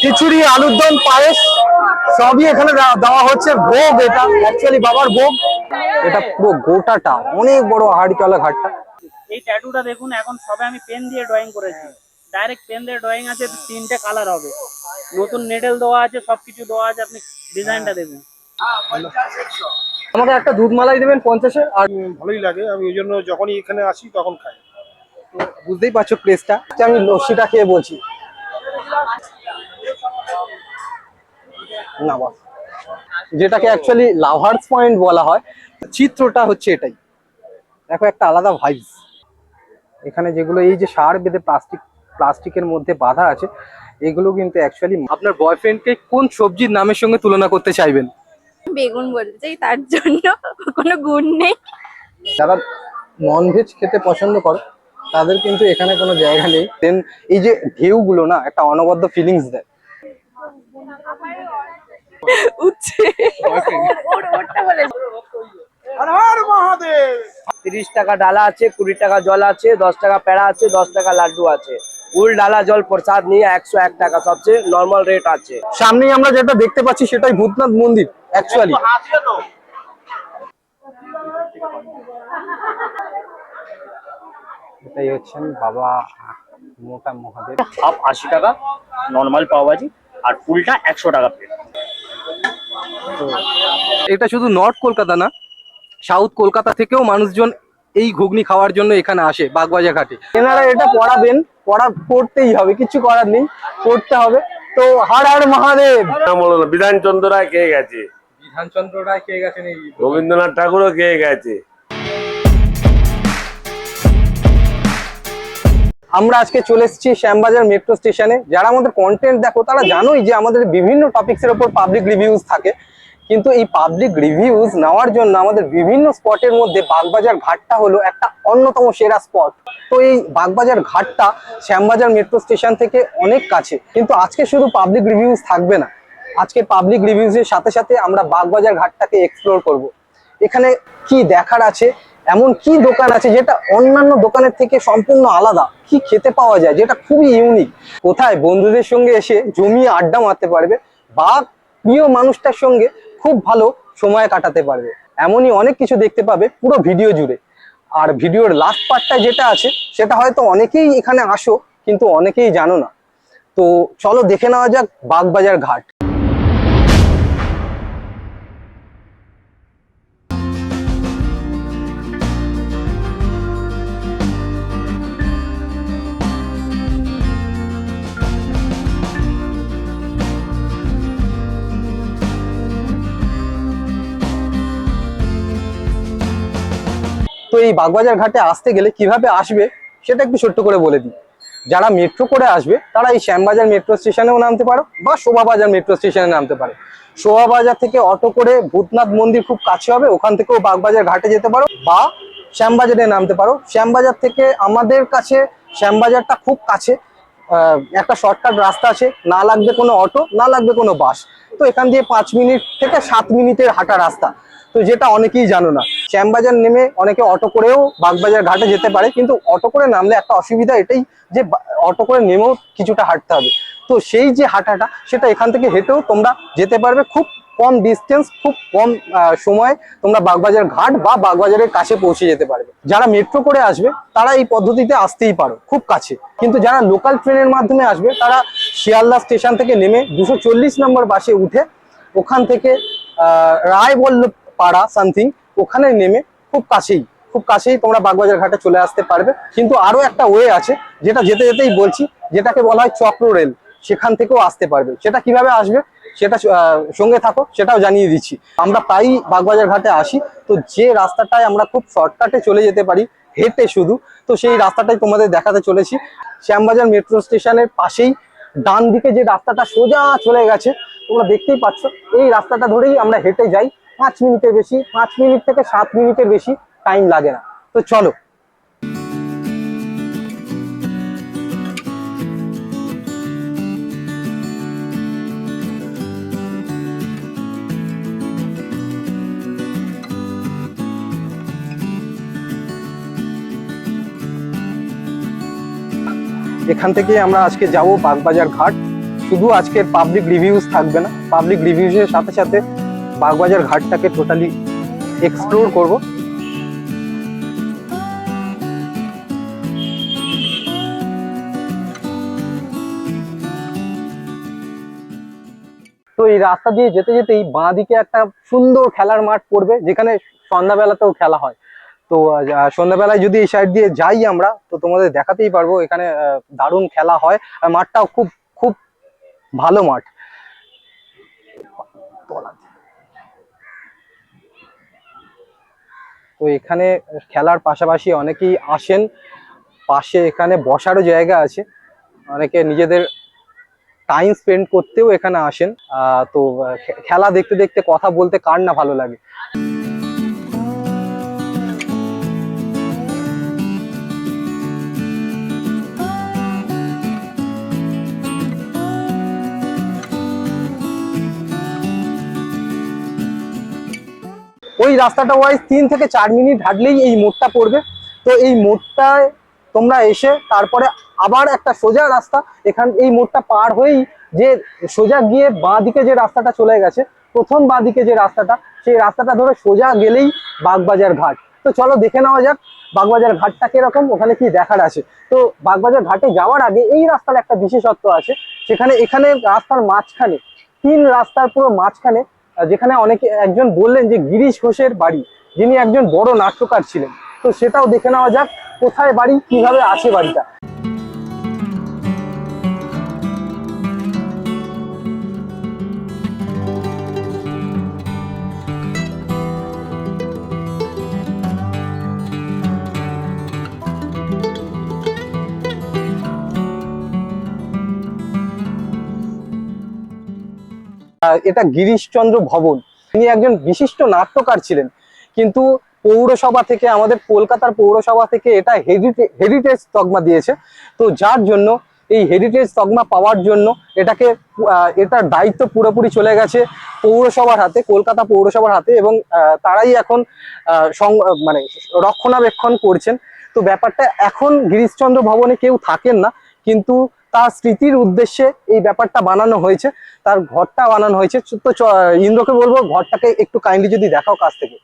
খিচুড়ি, আলুর দম, পায়েস সবই এখানে দেওয়া হচ্ছে। ভোগ, এটা অ্যাকচুয়ালি বাবার ভোগ। এটা পুরো গোটাটা অনেক বড় হাড়িতলা ঘাটটা। এই ট্যাটুটা দেখুন, এখন সবে আমি পেন দিয়ে ড্রয়িং করেছি। ডাইরেক্ট পেন দিয়ে ড্রয়িং আছে, 3টে কালার হবে, নতুন নেডেল দেওয়া আছে, সবকিছু দেওয়া আছে। আপনি ডিজাইনটা দেখুন। আমাকে একটা দুধ মালাই দেবেন 50-এর। আর ভালোই লাগে, আমি ওই জন্য যখনই এখানে আসি তখন খাই। বুঝতেই পারছো প্লেসটা। আমি লস্যিটা খেয়ে বলছি না বাস, যেটাকে অ্যাকচুয়ালি লাভার্স পয়েন্ট বলা হয়। চিত্রটা হচ্ছে এটাই। দেখো একটা আলাদা ভাইবস এখানে। যেগুলো এই যে সার বেঁধে প্লাস্টিকের মধ্যে বাঁধা আছে, এগুলো কিন্তু অ্যাকচুয়ালি আপনার বয়ফ্রেন্ডকে কোন সবজির নামের সঙ্গে তুলনা করতে চাইবেন? বেগুন বলতে চাই, তার জন্য কোনো গুণ নেই। যারা ননভেজ খেতে পছন্দ করে তাদের কিন্তু এখানে কোনো জায়গা নেই। দেন এই যে ঢেউগুলো না, একটা অনবদ্য ফিলিংস দেয়। উঠছে ওরটা বলে 30 টাকা ডালা আছে, 20 টাকা জল আছে, 10 টাকা পেড়া আছে, 10 টাকা লাড্ডু আছে। ফুল ডালা জল প্রসাদ নিয়ে 101 টাকা সবচেয়ে নর্মাল রেট আছে। সামনেই আমরা যেটা দেখতে পাচ্ছি সেটাই ভূতনাথ মন্দির অ্যাকচুয়ালি। এটাই হচ্ছেন বাবা মোটা মহাদেব। হাফ 80 টাকা নর্মাল পাওভাজি, আর ফুলটা 100 টাকা প্লেট। এটা শুধু নর্থ কলকাতা না, সাউথ কলকাতা থেকেও মানুষজন এই ঘুগনি খাওয়ার জন্য এখানে আসে বাগবাজার ঘাটে। এনারা এটা পড়তেই হবে, কিছু করার নেই, পড়তে হবে। তো হর হর মহাদেব। বিধানচন্দ্র রায় কে গেছে, বিধানচন্দ্র রায় কে গেছেন, এই রবীন্দ্রনাথ ঠাকুরও কে গেছে। আমরা আজকে চলে এসেছি শ্যামবাজার মেট্রো স্টেশনে। যারা আমাদের কন্টেন্ট দেখো তারা জানোই যে আমাদের বিভিন্ন টপিকসের উপর পাবলিক রিভিউজ থাকে, কিন্তু এই পাবলিক রিভিউজ নেওয়ার জন্য আমাদের বিভিন্ন স্পটের মধ্যে বাগবাজার ঘাটটা হলো একটা অন্যতম সেরা স্পট। তো এই বাগবাজার ঘাটটা শ্যামবাজার মেট্রো স্টেশন থেকে অনেক কাছে। কিন্তু আজকে শুধু পাবলিক রিভিউজ থাকবে না, আজকে পাবলিক রিভিউজের সাথে সাথে আমরা বাগবাজার ঘাটটাকে এক্সপ্লোর করব। এখানে কি দেখার আছে, এমন কি দোকান আছে যেটা অন্যান্য দোকানের থেকে সম্পূর্ণ আলাদা, কি খেতে পাওয়া যায় যেটা খুবই ইউনিক, কোথায় বন্ধুদের সঙ্গে এসে জমিয়ে আড্ডা মারতে পারবে বা প্রিয় মানুষটার সঙ্গে খুব ভালো সময় কাটাতে পারবে, এমনই অনেক কিছু দেখতে পাবে পুরো ভিডিও জুড়ে। আর ভিডিওর লাস্ট পার্টটা যেটা আছে সেটা হয়তো অনেকেই এখানে আসো কিন্তু অনেকেই জানো না। তো চলো দেখে নেওয়া যাক বাগবাজার ঘাট। তো এই বাগবাজার ঘাটে আসতে গেলে কিভাবে আসবে সেটা একটু ছোট্ট করে বলে দিই। যারা মেট্রো করে আসবে তারা এই শ্যামবাজার মেট্রো স্টেশনেও নামতে পারো বা শোভাবাজার মেট্রো স্টেশনে নামতে পারো। শোভাবাজার থেকে অটো করে ভূতনাথ মন্দির খুব কাছে হবে, ওখান থেকেও বাগবাজার ঘাটে যেতে পারো বা শ্যামবাজারে নামতে পারো। শ্যামবাজার থেকে আমাদের কাছে শ্যামবাজারটা খুব কাছে, একটা শর্টকাট রাস্তা আছে, না লাগবে কোনো অটো, না লাগবে কোনো বাস। তো এখান দিয়ে 5 মিনিট থেকে 7 মিনিটের হাঁটা রাস্তা, তো যেটা অনেকেই জানো না। শ্যামবাজার নেমে অনেকে অটো করেও বাগবাজার ঘাটে যেতে পারে, কিন্তু অটো করে নামলে একটা অসুবিধা এটাই যে অটো করে নেমেও কিছুটা হাঁটতে হবে। তো সেই যে হাঁটাটা সেটা এখান থেকে হেঁটেও তোমরা যেতে পারবে, খুব কম ডিস্টেন্স, খুব কম সময়ে তোমরা বাগবাজার ঘাট বা বাগবাজারের কাছে পৌঁছে যেতে পারবে। যারা মেট্রো করে আসবে তারা এই পদ্ধতিতে আসতেই পারো, খুব কাছে। কিন্তু যারা লোকাল ট্রেনের মাধ্যমে আসবে তারা শিয়ালদা স্টেশন থেকে নেমে 240 নম্বর বাসে উঠে ওখান থেকে রায়বল্লভ পাড়া সামথিং ওখানে নেমে খুব কাছেই তোমরা বাগবাজার ঘাটে চলে আসতে পারবে। কিন্তু আরো একটা ওয়ে আছে যেটা যেতে যেতেই বলছি, যেটাকে বলা হয় চক্র রেল, সেখান থেকেও আসতে পারবে। সেটা কিভাবে আসবে সেটা সঙ্গে থাকো, সেটাও জানিয়ে দিচ্ছি। আমরা প্রায়ই বাগবাজার ঘাটে আসি, তো যে রাস্তাটায় আমরা খুব শর্টকাটে চলে যেতে পারি হেঁটে শুধু, তো সেই রাস্তাটাই তোমাদের দেখাতে চলেছি। শ্যামবাজার মেট্রো স্টেশনের পাশেই ডান দিকে যে রাস্তাটা সোজা চলে গেছে তোমরা দেখতেই পাচ্ছ, এই রাস্তাটা ধরেই আমরা হেঁটে যাই। 5 মিনিটের বেশি, 5 মিনিট থেকে 7 মিনিটের বেশি টাইম লাগে না। তো চলো। এখান থেকে আমরা আজকে যাব বাগবাজার ঘাট। শুধু আজকের পাবলিক রিভিউজ থাকবে না, পাবলিক রিভিউজের সাথে সাথে বাগবাজার ঘাটটাকে টোটালি এক্সপ্লোর করব। তো এই রাস্তা দিয়ে যেতে যেতেই বাঁ দিকে একটা সুন্দর খেলার মাঠ পড়বে, যেখানে সন্ধ্যাবেলাতেও খেলা হয়। তো সন্ধ্যাবেলায় যদি এই সাইড দিয়ে যাই আমরা, তো তোমাদের দেখাতেই পারবো এখানে দারুণ খেলা হয়। আর মাঠটাও খুব খুব ভালো মাঠ। তো এখানে খেলার পাশাপাশি অনেকেই আসেন, পাশে এখানে বসারও জায়গা আছে, অনেকে নিজেদের টাইম স্পেন্ড করতেও এখানে আসেন। তো খেলা দেখতে দেখতে কথা বলতে কার না ভালো লাগে। ওই রাস্তাটা ওয়াইজ 3 থেকে 4 মিনিট হাঁটলেই এই মোড়টা পড়বে। তো এই মোড়টায় তোমরা এসে তারপরে আবার একটা সোজা রাস্তা, এই মোড়টা পার হয়েই যে সোজা গিয়ে বাঁ দিকে যে রাস্তাটা চলে গেছে, প্রথম বাঁ দিকে যে রাস্তাটা, সেই রাস্তাটা ধরে সোজা গেলেই বাগবাজার ঘাট। তো চলো দেখে নেওয়া যাক বাগবাজার ঘাটটা কিরকম, ওখানে কি দেখার আছে। তো বাগবাজার ঘাটে যাওয়ার আগে এই রাস্তার একটা বিশেষত্ব আছে, এখানে রাস্তার মাঝখানে, 3 রাস্তার পুরো মাঝখানে, যেখানে একজন বললেন যে গিরিশ ঘোষের বাড়ি, যিনি একজন বড় নাট্যকার ছিলেন। তো সেটাও দেখে নেওয়া যাক, কোথায় বাড়ি, কিভাবে আছে বাড়িটা। এটা গিরিশচন্দ্র ভবন, তিনি একজন বিশিষ্ট নাট্যকার ছিলেন, কিন্তু পৌরসভা থেকে, আমাদের কলকাতার পৌরসভা থেকে এটা হেরিটেজ তকমা দিয়েছে। তো যার জন্য এই হেরিটেজ তকমা পাওয়ার জন্য এটার দায়িত্ব পুরোপুরি চলে গেছে পৌরসভার হাতে, কলকাতা পৌরসভার হাতে, এবং তারাই এখন মানে রক্ষণাবেক্ষণ করছেন। তো ব্যাপারটা এখন গিরিশচন্দ্র ভবনে কেউ থাকেন না, কিন্তু তার স্মৃতির উদ্দেশ্যে এই ব্যাপারটা বানানো হয়েছে, তার ঘরটা বানানো হয়েছে। তো ইন্দ্রকে বলবো ঘরটাকে একটু কাইন্ডলি যদি দেখাও কাছ থেকে।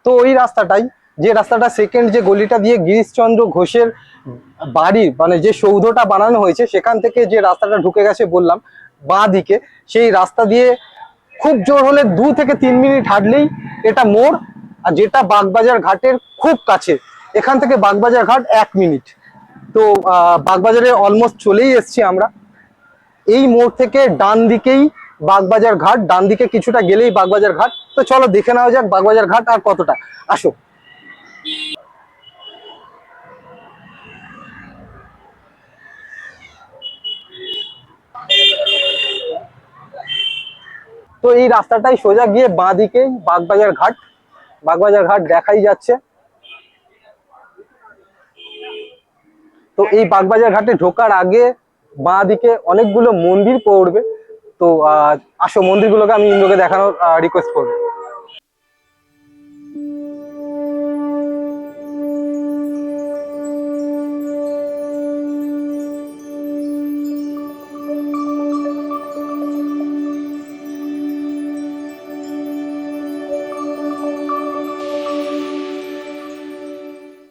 তো ওই রাস্তাটাই, যে রাস্তাটা সেকেন্ড যে গলিটা দিয়ে গিরিশচন্দ্র ঘোষের বাড়ির মানে যে সৌধটা বানানো হয়েছে, সেখান থেকে যে রাস্তাটা ঢুকে গেছে বললাম বাঁ দিকে, সেই রাস্তা দিয়ে খুব জোর হলে 2 থেকে 3 মিনিট হাঁটলেই এটা মোড়, আর যেটা বাগবাজার ঘাটের খুব কাছে। এখান থেকে বাগবাজার ঘাট 1 মিনিট। তো বাগবাজারে অলমোস্ট চলেই এসছি আমরা। এই মোড় থেকে ডান দিকেই বাগবাজার ঘাট, ডান দিকে কিছুটা গেলেই বাগবাজার ঘাট। তো চলো দেখে নেওয়া যাক বাগবাজার ঘাট আর কতটা, আসো। তো এই রাস্তাটাই সোজা গিয়ে বাঁ দিকে বাগবাজার ঘাট, বাগবাজার ঘাট দেখাই যাচ্ছে। তো এই বাগবাজার ঘাটে ঢোকার আগে বাঁ দিকে অনেকগুলো মন্দির পড়বে। তো আসো মন্দিরগুলোকে আমি ইন্দ্রকে দেখানোর রিকোয়েস্ট করবো।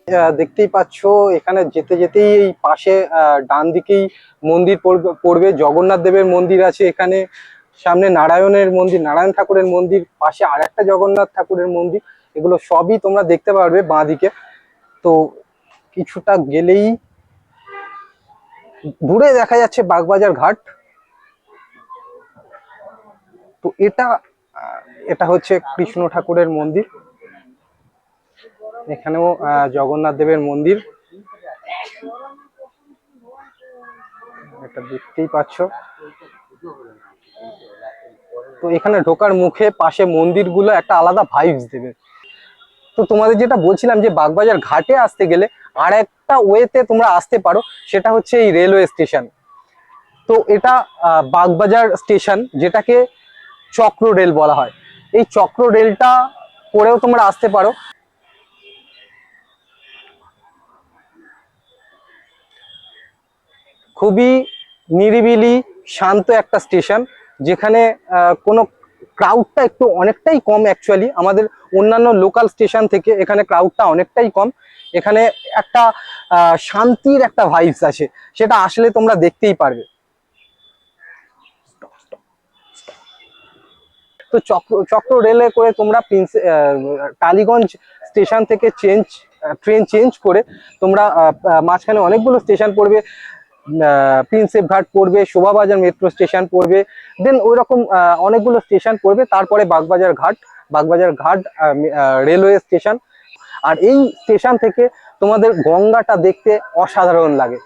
দেখতেই পাচ্ছ এখানে যেতে যেতেই এই পাশে ডান দিকেই মন্দির পড়বে, জগন্নাথ দেবের মন্দির আছে এখানে, সামনে নারায়ণের মন্দির, নারায়ণ ঠাকুরের মন্দির, পাশে আর একটা জগন্নাথ ঠাকুরের মন্দির, এগুলো সবই তোমরা দেখতে পারবে বাঁ দিকে। তো কিছুটা গেলেই দূরে দেখা যাচ্ছে বাগবাজার ঘাট। তো এটা হচ্ছে কৃষ্ণ ঠাকুরের মন্দির, এখানেও জগন্নাথ দেবের মন্দির, এটা দেখতেই পাচ্ছ। তো এখানে ঢোকার মুখে পাশে মন্দিরগুলো একটা আলাদা ভাইবস দেবে। তো তোমাদের যেটা বলছিলাম যে বাগবাজার ঘাটে আসতে গেলে আর একটা ওয়েতে তোমরা আসতে পারো, সেটা হচ্ছে এই রেলওয়ে স্টেশন। তো এটা বাগবাজার স্টেশন, যেটাকে চক্র রেল বলা হয়, এই চক্র রেলটা করেও তোমরা আসতে পারো। খুবই নিরিবিলি শান্ত একটা স্টেশন, যেখানে কোনো ক্রাউডটা একটু অনেকটাই কম অ্যাকচুয়ালি, আমাদের অন্যান্য লোকাল স্টেশন থেকে এখানে ক্রাউডটা অনেকটাই কম। এখানে একটা শান্তির একটা ভাইবস আছে, সেটা আসলে তোমরা দেখতেই পারবে। তো চক্র রেলে করে তোমরা টালিগঞ্জ স্টেশন থেকে ট্রেন চেঞ্জ করে তোমরা মাঝখানে অনেকগুলো স্টেশন পড়বে, প্রিন্সেপ ঘাট পড়বে, শোভাবাজার মেট্রো স্টেশন পড়বে, দেন ওইরকম অনেকগুলো স্টেশন পড়বে, তারপরে বাগবাজার ঘাট রেলওয়ে স্টেশন। আর এই স্টেশন থেকে তোমাদের গঙ্গাটা দেখতে অসাধারণ লাগে।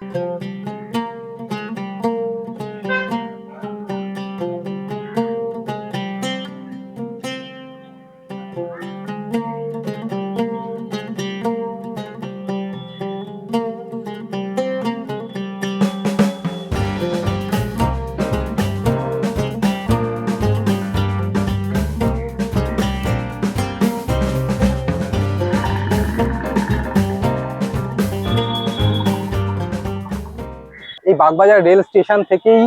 এই বাগবাজার রেল স্টেশন থেকেই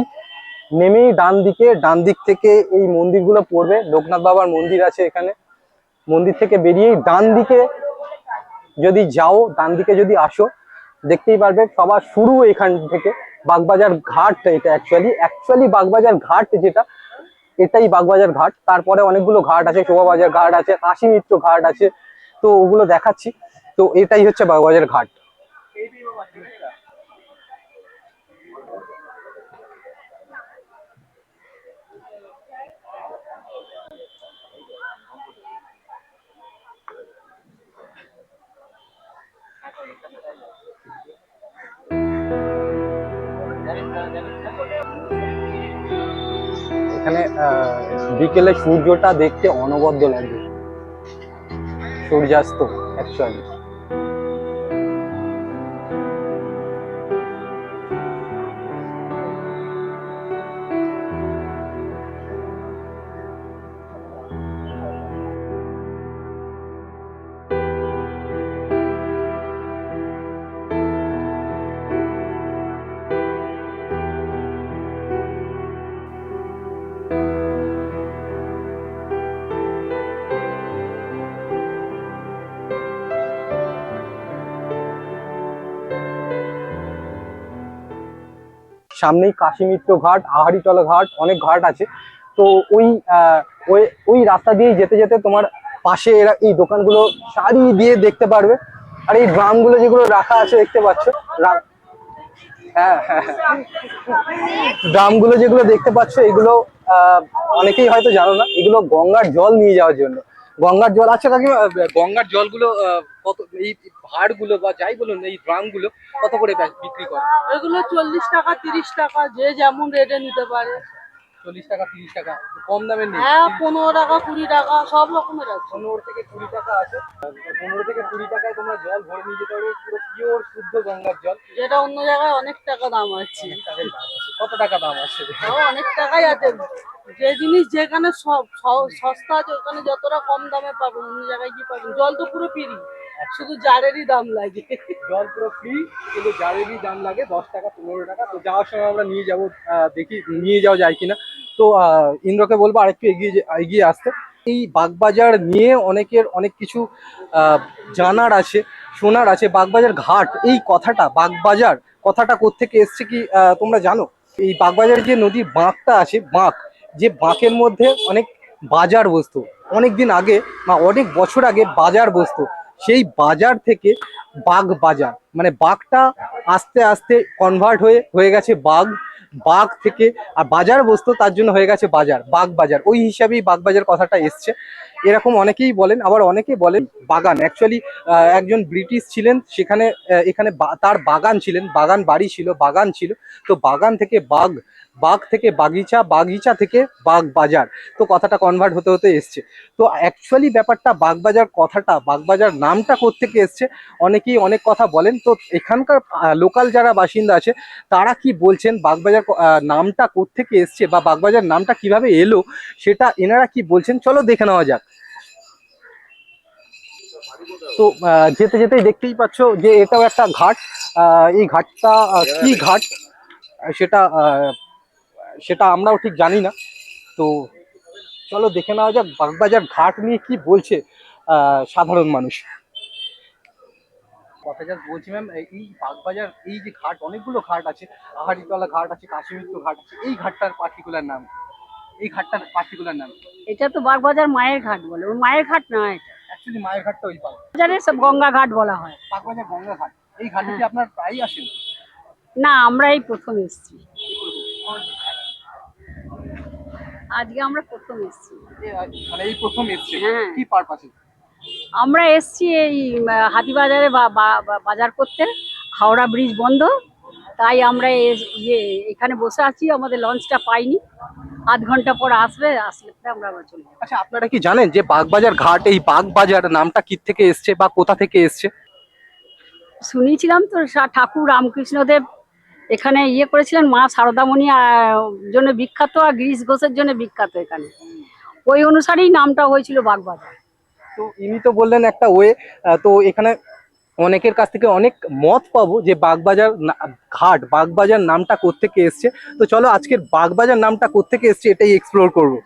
নেমেই ডান দিক থেকে এই মন্দিরগুলো পড়বে। লোকনাথ বাবার মন্দির আছে এখানে, মন্দির থেকে বেরিয়েই ডান দিকে যদি আসো, দেখতেই পারবে সবার শুরু এখান থেকে। বাগবাজার ঘাট এটা অ্যাকচুয়ালি বাগবাজার ঘাট যেটা, এটাই বাগবাজার ঘাট। তারপরে অনেকগুলো ঘাট আছে, শোভাবাজার ঘাট আছে, কাশী মিত্র ঘাট আছে, তো ওগুলো দেখাচ্ছি। তো এটাই হচ্ছে বাগবাজার ঘাট। এখানে বিকেলে সূর্যটা দেখতে অনবদ্য লাগবে, সূর্যাস্ত অ্যাকচুয়ালি। সামনেই কাশী মিত্র ঘাট, আহারিটলা ঘাট, অনেক ঘাট আছে। তো ওই রাস্তা দিয়ে যেতে যেতে তোমার পাশে এই দোকানগুলো সারি দিয়ে দেখতে পারবে। আর এই ড্রামগুলো যেগুলো রাখা আছে দেখতে পাচ্ছ, হ্যাঁ, ড্রামগুলো যেগুলো দেখতে পাচ্ছ, এগুলো অনেকেই হয়তো জানো না, এগুলো গঙ্গার জল নিয়ে যাওয়ার জন্য। গঙ্গার জল আছে কাকিমা, গঙ্গার জলগুলো কত, এই ভাড়গুলো বা যাই বলুন, এই ড্রামগুলো কত করে বিক্রি করে? এগুলো 40 টাকা 30 টাকা, যে যেমন রেটে নিতে পারে। 40 টাকা 30 টাকা, কম দামের নেই? হ্যাঁ, 15 টাকা 20 টাকা সব রকমের আছে। 15 থেকে 20 টাকা আছে। 15 থেকে 20 টাকায় তোমরা জল ভরে নিয়ে যেতে পারবে, পুরো পিওর শুদ্ধ গঙ্গার জল। যেটা অন্য জায়গায় অনেক টাকা দাম আছে। কত টাকা দাম আছে? তাও অনেক টাকাই আছে। যে জিনিস যেখানে সস্তা আছে, ওখানে যতটা কম দামে পাবেন, অন্য জায়গায় কি পাবেন? জল তো পুরো ফ্রি, শুধু জারেরই দাম লাগে। জল পুরো ফ্রি, কিন্তু জারেরই দাম লাগে 10 টাকা 15 টাকা। তো যাওয়ার সময় আমরা নিয়ে যাবো, দেখি নিয়ে যাওয়া যায় কিনা। তো ইন্দ্রকে বলবো আরেকটু এগিয়ে আসতে। এই বাগবাজার নিয়ে অনেকের অনেক কিছু জানার আছে, সোনার আছে, বাগবাজার ঘাট, এই কথাটা বাগবাজার কথাটা কোত্থেকে এসছে কি তোমরা জানো? এই বাগবাজারের যে নদীর বাঁকটা আছে, বাঁক, যে বাঁকের মধ্যে অনেক বাজার বসতো অনেক দিন আগে বা অনেক বছর আগে বাজার বসতো, সেই বাজার থেকে বাগ বাজার, মানে বাঘটা আস্তে আস্তে কনভার্ট হয়ে গেছে বাঘ, বাঘ থেকে আর বাজার বসতো তার জন্য হয়ে গেছে বাজার, বাগ বাজার, ওই হিসাবেই বাগ বাজার কথাটা এসছে। এরকম অনেকেই বলেন, আবার অনেকেই বলেন বাগান, অ্যাকচুয়ালি একজন ব্রিটিশ ছিলেন সেখানে, এখানে তার বাগান ছিলেন, বাগান বাড়ি ছিল, বাগান ছিল, তো বাগান থেকে বাগ, বাগ থেকে বাগিচা, বাগিচা থেকে বাগ বাজার, তো কথাটা কনভার্ট হতে হতে এসছে। তো অ্যাকচুয়ালি ব্যাপারটা বাগবাজার কথাটা, বাগবাজার নামটা কোত্থেকে এসছে অনেকেই অনেক কথা বলেন। তো এখানকার লোকাল যারা বাসিন্দা আছে তারা কি বলছেন, বাগবাজার নামটা কোত্থেকে এসছে বা বাগবাজার নামটা কিভাবে এলো, সেটা এনারা কি বলছেন চলো দেখে নেওয়া যাক। তো যেতে যেতেই দেখতেই পাচ্ছ যে এটাও একটা ঘাট, এই ঘাটটা কি ঘাট সেটা সেটা আমরাও ঠিক জানি না। তো চলো দেখে নেওয়া যাক বাগবাজার ঘাট নিয়ে কি বলছে সাধারণ মানুষ। কথা যাক বলছি ম্যাম, এই বাগবাজার এই যে ঘাট, অনেকগুলো ঘাট আছে, আহারিতলা ঘাট আছে, কাশীমিত্র ঘাট আছে, এই ঘাটটার পার্টিকুলার নাম, এই ঘাটটার পার্টিকুলার নাম? এটা তো বাগবাজার মায়ের ঘাট বলে, ওই মায়ের ঘাট নয়, অ্যাকচুয়ালি মায়ের ঘাটটা ওই পার, বাজারে সব গঙ্গা ঘাট বলা হয়। বাগবাজার গঙ্গা ঘাট, এই ঘাটে কি আপনার প্রায়ই আসেন? না, আমরা এই প্রথম এসেছি, আজকে আমরা প্রথম এসেছি। মানে এই প্রথম এসছে, হ্যাঁ। কি পারপাসে? আমরা এসেছি এই হাতিবাজারে বাজার করতে, হাওড়া ব্রিজ বন্ধ, তাই আমরা এখানে বসে আছি, আমাদের লঞ্চটা পাইনি, আধ ঘন্টা পর আসলে আমরা আবার চলে যাবো। আচ্ছা, আপনারা কি জানেন যে বাগবাজার ঘাট, এই বাগবাজার নামটা কি থেকে এসছে বা কোথা থেকে এসছে? শুনেছিলাম তো ঠাকুর রামকৃষ্ণদেব এখানে করেছিলেন, মা শারদামণি জন্য বিখ্যাত, আর গিরিশ ঘোষের জন্য বিখ্যাত এখানে, ওই অনুসারেই নামটা হয়েছিল বাগবাজার। তো ইনি তো বললেন একটা ওয়ে, তো এখানে অনেকের কাছ থেকে অনেক মত পাবো যে বাগবাজার ঘাট, বাগবাজার নামটা কোত্থেকে এসছে। তো চলো আজকের বাগবাজার নামটা কোত্থেকে এসছে এটাই এক্সপ্লোর করবো।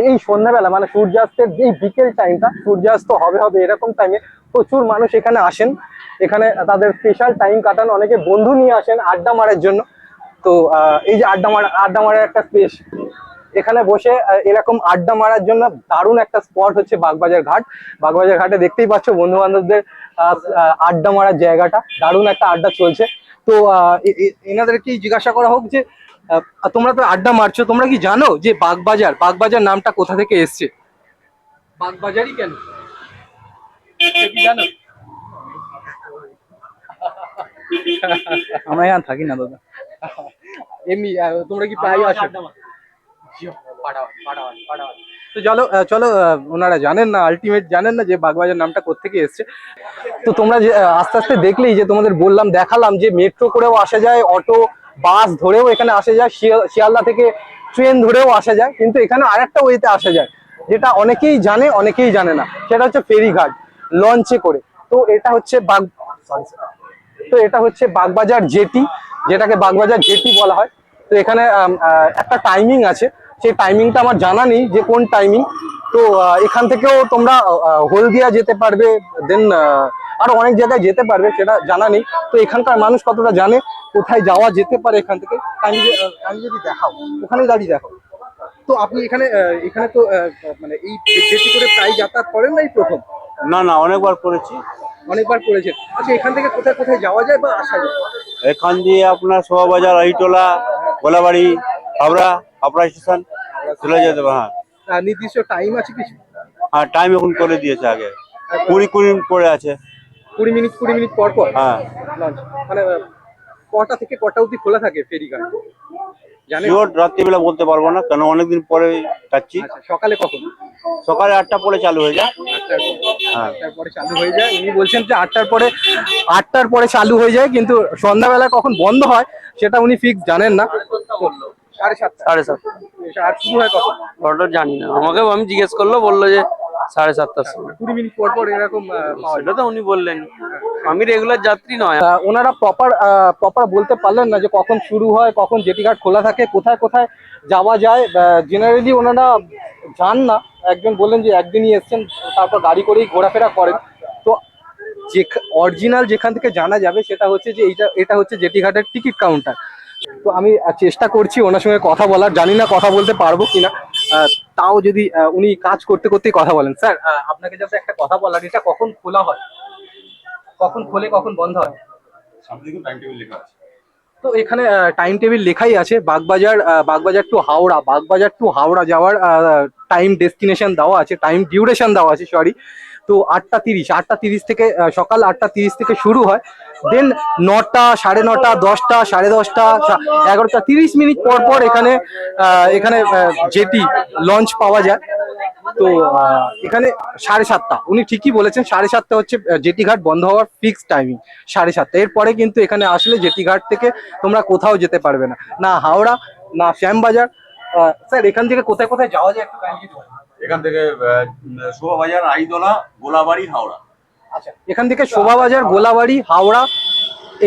এই সন্ধ্যাবেলা মানে সূর্যাস্তের যে বিকেল টাইমটা, সূর্যাস্ত হবে এরকম টাইমে প্রচুর মানুষ এখানে আসেন, এখানে তাদের স্পেশাল টাইম কাটান, অনেকে বন্ধু নিয়ে আসেন আড্ডা মারার জন্য। তো এই যে আড্ডা মারার একটা স্পেস, এখানে বসে এরকম আড্ডা মারার জন্য দারুণ একটা স্পট হচ্ছে বাগবাজার ঘাট। বাগবাজার ঘাটে দেখতেই পাচ্ছ বন্ধু বান্ধবদের আড্ডা মারার জায়গাটা, দারুণ একটা আড্ডা চলছে। তো এনাদেরকেই জিজ্ঞাসা করা হোক যে তোমরা তো আড্ডা মারছো, তোমরা কি জানো যে বাগবাজার নামটা কোথা থেকে এসছে? বাগবাজারই কেন কি জানো? আমরা এখানে থাকি না দাদা। এমনি তোমরা কি প্রায় আসো? তো চলো চলো, ওনারা জানেন না, আলটিমেট জানেন না যে বাগবাজার নামটা কোত্থেকে এসছে। তো তোমরা যে আস্তে আস্তে দেখলেই যে তোমাদের বললাম, দেখালাম যে মেট্রো করেও আসা যায়, অটো বাস ধরেও এখানে আসা যায়, শিয়ালদা থেকে ট্রেন ধরেও আসা যায়, কিন্তু এখানে আরেকটা ওয়েতে আসা যায় যেটা অনেকেই জানে অনেকেই জানে না, সেটা হচ্ছে ফেরিঘাট, লঞ্চে করে। তো এটা হচ্ছে বাগবাজার জেটি, যেটাকে বাগবাজার জেটি বলা হয়। তো এখানে একটা টাইমিং আছে, সেই টাইমিংটা আমার জানা নেই যে কোন টাইমিং। তো এখান থেকেও তোমরা হলদিয়া যেতে পারবে, দেন আরো অনেক জায়গায় যেতে পারবে, সেটা জানা নেই। তো এখানকার মানুষ কতটা জানে কোথায় যাওয়া যেতে পারে এখান থেকে, আমি যদি দেখাও, ওখানে দাঁড়িয়ে দেখো। তো আপনি এখানে তো মানে এই জেটি করে প্রায় যাতায়াত করেন না, এই প্রথম? না অনেকবার করেছি। অনেকবার করেছেন। আচ্ছা, এখান থেকে কোথায় কোথায় যাওয়া যায় বা আসা যায়? এখান দিয়ে আপনার শোভাবাজার, আহিটোলা, গোলাবাড়ি, হাবড়া স্টেশন চলে যেতে পারে। হ্যাঁ, নির্দিষ্ট টাইম আছে কিছু? হ্যাঁ, টাইম এখন করে দিয়েছে, আগে 20 মিনিট পরে আছে। 20 মিনিট পর পর হ্যাঁ, লঞ্চ। মানে কটা থেকে কটা অবধি খোলা থাকে ফেরিঘাট জানেন? শিওর রাত্রিবেলা বলতে পারবো না, কেন অনেকদিন পরে যাচ্ছি। আচ্ছা, সকালে কখন? সকালে 8টা পরে চালু হয়ে যায়। 8টার পরে চালু হয়ে যায়। উনি বলছেন যে 8টার পরে চালু হয়ে যায়, কিন্তু সন্ধ্যাবেলা কখন বন্ধ হয় সেটা উনি ফিক্স জানেন না। 7:30। 7:30। আর শুরু হয় কখন? অর্ডার জানি না, আমাকে আমি জিজ্ঞেস করলো, বললো যে 7:30টার সময়। 20 মিনিট পর পর এরকম পাওয়া যায়। সেটা তো উনি বললেন, আমি রেগুলার যাত্রী নয়। ওনারা প্রপার বলতে পারলেন না যে কখন শুরু হয়, কখন জেটিঘাট খোলা থাকে, কোথায় কোথায় যাওয়া যায়। জেনারেলি ওনারা যান না, একজন বললেন যে একদিনই এসছেন, তারপর গাড়ি করেই ঘোরাফেরা করেন। তো যে অরিজিনাল যেখান থেকে জানা যাবে সেটা হচ্ছে যে এটা হচ্ছে জেটিঘাটের টিকিট কাউন্টার। তো আমি চেষ্টা করছি ওনার সঙ্গে কথা বলার, জানি না কথা বলতে পারবো কিনা, তাও যদি উনি কাজ করতে করতেই কথা বলেন। স্যার, আপনাকে জাস্ট একটা কথা বলার, এটা কখন খোলা হয়, কখন খোলে কখন বন্ধ হয়? তো এখানে টাইম টেবিল লেখাই আছে, বাগবাজার টু হাওড়া, বাগবাজার টু হাওড়া যাওয়ার টাইম ডেস্টিনেশন দেওয়া আছে, টাইম ডিউরেশন দেওয়া আছে, সরি। তো 8টা 30 থেকে সকাল 8টা 30 থেকে শুরু হয়, দেন 9টা, 9:30, 10টা, 10:30, 11টা 30 মিনিট পর পর এখানে জেটি লঞ্চ পাওয়া যায়। তো এখানে 7:30, উনি ঠিকই বলেছেন, 7:30 হচ্ছে জেটি ঘাট বন্ধ হওয়ার ফিক্সড টাইমিং, 7:30। এরপরে কিন্তু এখানে আসলে জেটি ঘাট থেকে তোমরা কোথাও যেতে পারবে না, না হাওড়া না শ্যামবাজার। স্যার, এখান থেকে কোথায় কোথায় যাওয়া যায় একটু কাইন্ডলি বলুন। এখান থেকে শোভাবাজার, আইতলা, গোলাবাড়ি, হাওড়া। আচ্ছা, এখান থেকে শোভাবাজার, গোলাবাড়ি, হাওড়া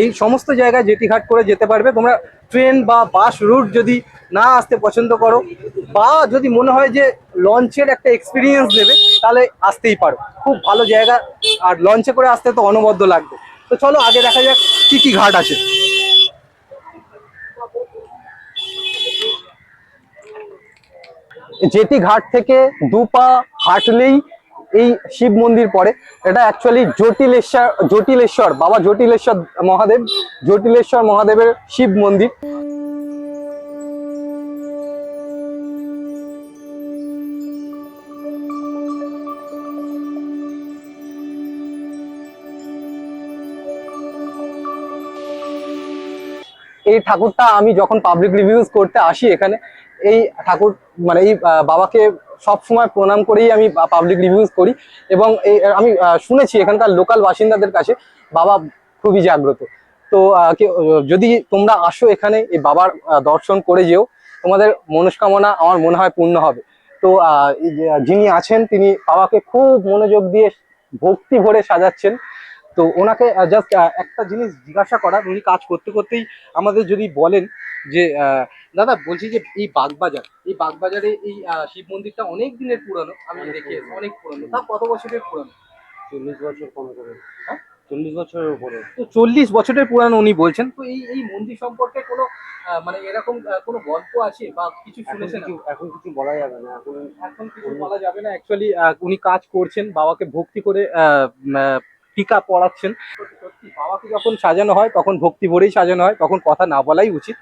এই সমস্ত জায়গায় জেটিঘাট করে যেতে পারবে তোমরা। ট্রেন বা বাস রুট যদি না আসতে পছন্দ করো, বা যদি মনে হয় যে লঞ্চের একটা এক্সপিরিয়েন্স দেবে, তাহলে আসতেই পারো, খুব ভালো জায়গা। আর লঞ্চে করে আসতে তো অনবদ্য লাগবে। তো চলো আগে দেখা যাক কি কি ঘাট আছে। জেটি ঘাট থেকে 2 পা হাঁটলেই এই শিব মন্দির পড়ে। এটা অ্যাকচুয়ালি জটিলেশ্বর বাবা জটিলেশ্বর মহাদেবের শিব মন্দির। এই ঠাকুরটা আমি যখন পাবলিক রিভিউজ করতে আসি এখানে, এই ঠাকুর মানে এই বাবাকে সব সময় প্রণাম করেই আমি পাবলিক রিভিউজ করি। এবং আমি শুনেছি এখানকার লোকাল বাসিন্দাদের কাছে বাবা খুবই জাগ্রত। তো যদি তোমরা আসো এখানে, এই বাবার দর্শন করে যেও, তোমাদের মনস্কামনা আমার মনে হয় পূর্ণ হবে। তো যিনি আছেন তিনি বাবাকে খুব মনোযোগ দিয়ে ভক্তি ভরে সাজাচ্ছেন। তো ওনাকে জাস্ট একটা জিনিস জিজ্ঞাসা করার, উনি কাজ করতে করতেই আমাদের যদি বলেন যে দাদা, বলছি যে এই বাগবাজারে এই শিব মন্দিরটা অনেক দিনের পুরানো, আমি দেখি অনেক পুরানো। তা কত বছরের পুরানো? 40 বছর কম করে। হ্যাঁ? 40 বছরের উপরে। তো 40 বছরের পুরানো উনি বলছেন। তো এই মন্দির সম্পর্কে কোনো মানে এরকম কোনো গল্প আছে বা কিছু শুনেছেন? এখন কিছু বলা যাবে না, এখন কিছু বলা যাবে না। অ্যাকচুয়ালি উনি কাজ করছেন, বাবাকে ভক্তি করে টিকা পড়াচ্ছেন। সত্যি বাবাকে যখন সাজানো হয় তখন ভক্তি ভরেই সাজানো হয়, তখন কথা না বলাই উচিত।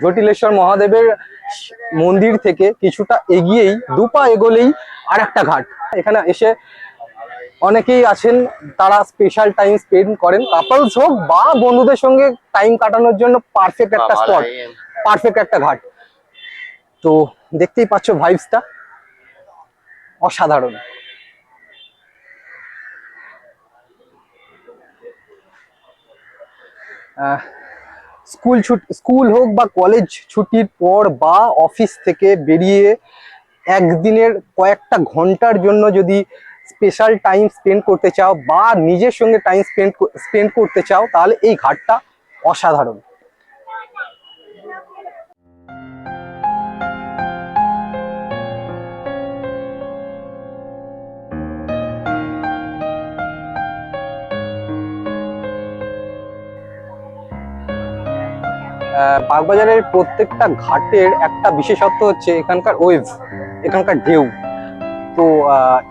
জটিলেশ্বর মহাদেবের মন্দির থেকে কিছুটা এগিয়েই 2 পা এগোলেই আর একটা ঘাট। এখানে এসে অনেকেই আছেন, তারা স্পেশাল টাইম স্পেন্ড করেন, কাপলস হোক বা বন্ধুদের সঙ্গে টাইম কাটানোর জন্য পারফেক্ট একটা স্পট, পারফেক্ট একটা ঘাট। তো দেখতেই পাচ্ছ ভাইবসটা অসাধারণ। স্কুল হোক বা কলেজ ছুটির পর বা অফিস থেকে বেরিয়ে একদিনের কয়েকটা ঘন্টার জন্য যদি স্পেশাল টাইম স্পেন্ড করতে চাও বা নিজের সঙ্গে টাইম স্পেন্ড করতে চাও, তাহলে এই ঘাটটা অসাধারণ। বাগবাজারের প্রত্যেকটা ঘাটের একটা বিশেষত্ব হচ্ছে এখানকার ওয়েভ, এখানকার ঢেউ। তো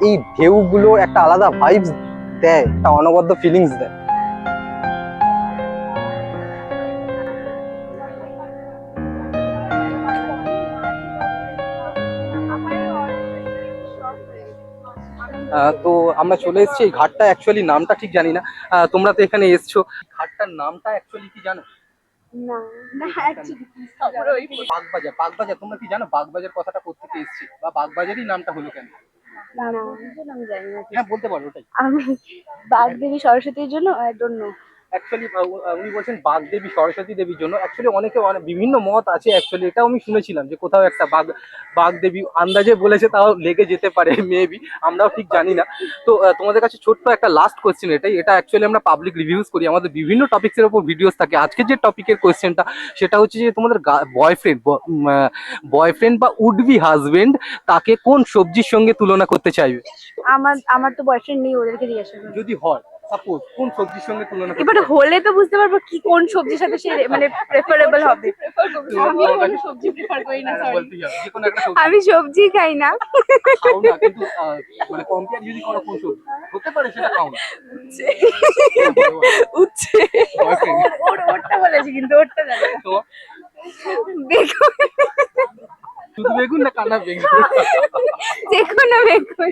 এই ঢেউগুলো একটা আলাদা ভাইবস দেয়, একটা অনবদ্য ফিলিংস দেয়। তো আমরা চলে এসেছি এই ঘাটটা, অ্যাকচুয়ালি নামটা ঠিক জানি না। তোমরা তো এখানে এসছো, ঘাটটার নামটা অ্যাকচুয়ালি কি জানো? না না actually বাগবাজার। বাগবাজার তোমরা কি জানো বাগবাজার কথাটা কোথেকে এসেছে বা বাগবাজারই নামটা হলো কেন? না আমি জানি না হ্যাঁ বলতে পারো ওটাই। আমি বাগদেবী সরস্বতীর জন্য আই ডোন্ট নো। অ্যাকচুয়ালি উনি বলছেন বাগদেবী সরস্বতী দেবীর জন্য। অ্যাকচুয়ালি অনেকে বিভিন্ন মত আছে, অ্যাকচুয়ালি এটাও আমি শুনেছিলাম যে কোথাও একটা বাগদেবী আন্দাজে বলেছে, তাও লেগে যেতে পারে মেবি, আমরাও ঠিক জানি না। তো তোমাদের কাছে ছোট্ট একটা লাস্ট কোয়েশ্চেন, এটা অ্যাকচুয়ালি আমরা পাবলিক রিভিউজ করি, আমাদের বিভিন্ন টপিক্সের উপর ভিডিওস থাকে। আজকে যে টপিকের কোয়েশ্চেনটা সেটা হচ্ছে যে তোমাদের বয়ফ্রেন্ড বা উড বি হাজবেন্ড তাকে কোন সবজির সঙ্গে তুলনা করতে চাইবে? আমার তো বয়ফ্রেন্ড নেই, ওদেরকে জিজ্ঞাসা করো। যদি হয় সাপোজ, কোন সবজির সঙ্গে তুলনা করতে এবার চাইবে? হলে তো বুঝতে পারবো কি কোন সবজির সাথে সে মানে প্রেফারেবল হবে। আমি কোনো সবজি প্রেফার করি না, সরি। বলতেই হবে, যে কোনো একটা সবজি আমি সবজি খাই না। খাও না, কিন্তু মানে কম্পেয়ার যদি করো কোন সবজি হতে পারে সেটা খাও না। উচ্ছে Boyfriend। ওরটা বলেছি, কিন্তু ওরটা জানি না। তোমার বেগুন, শুধু বেগুন না কান্না বেগুন? যেকোনো বেগুন।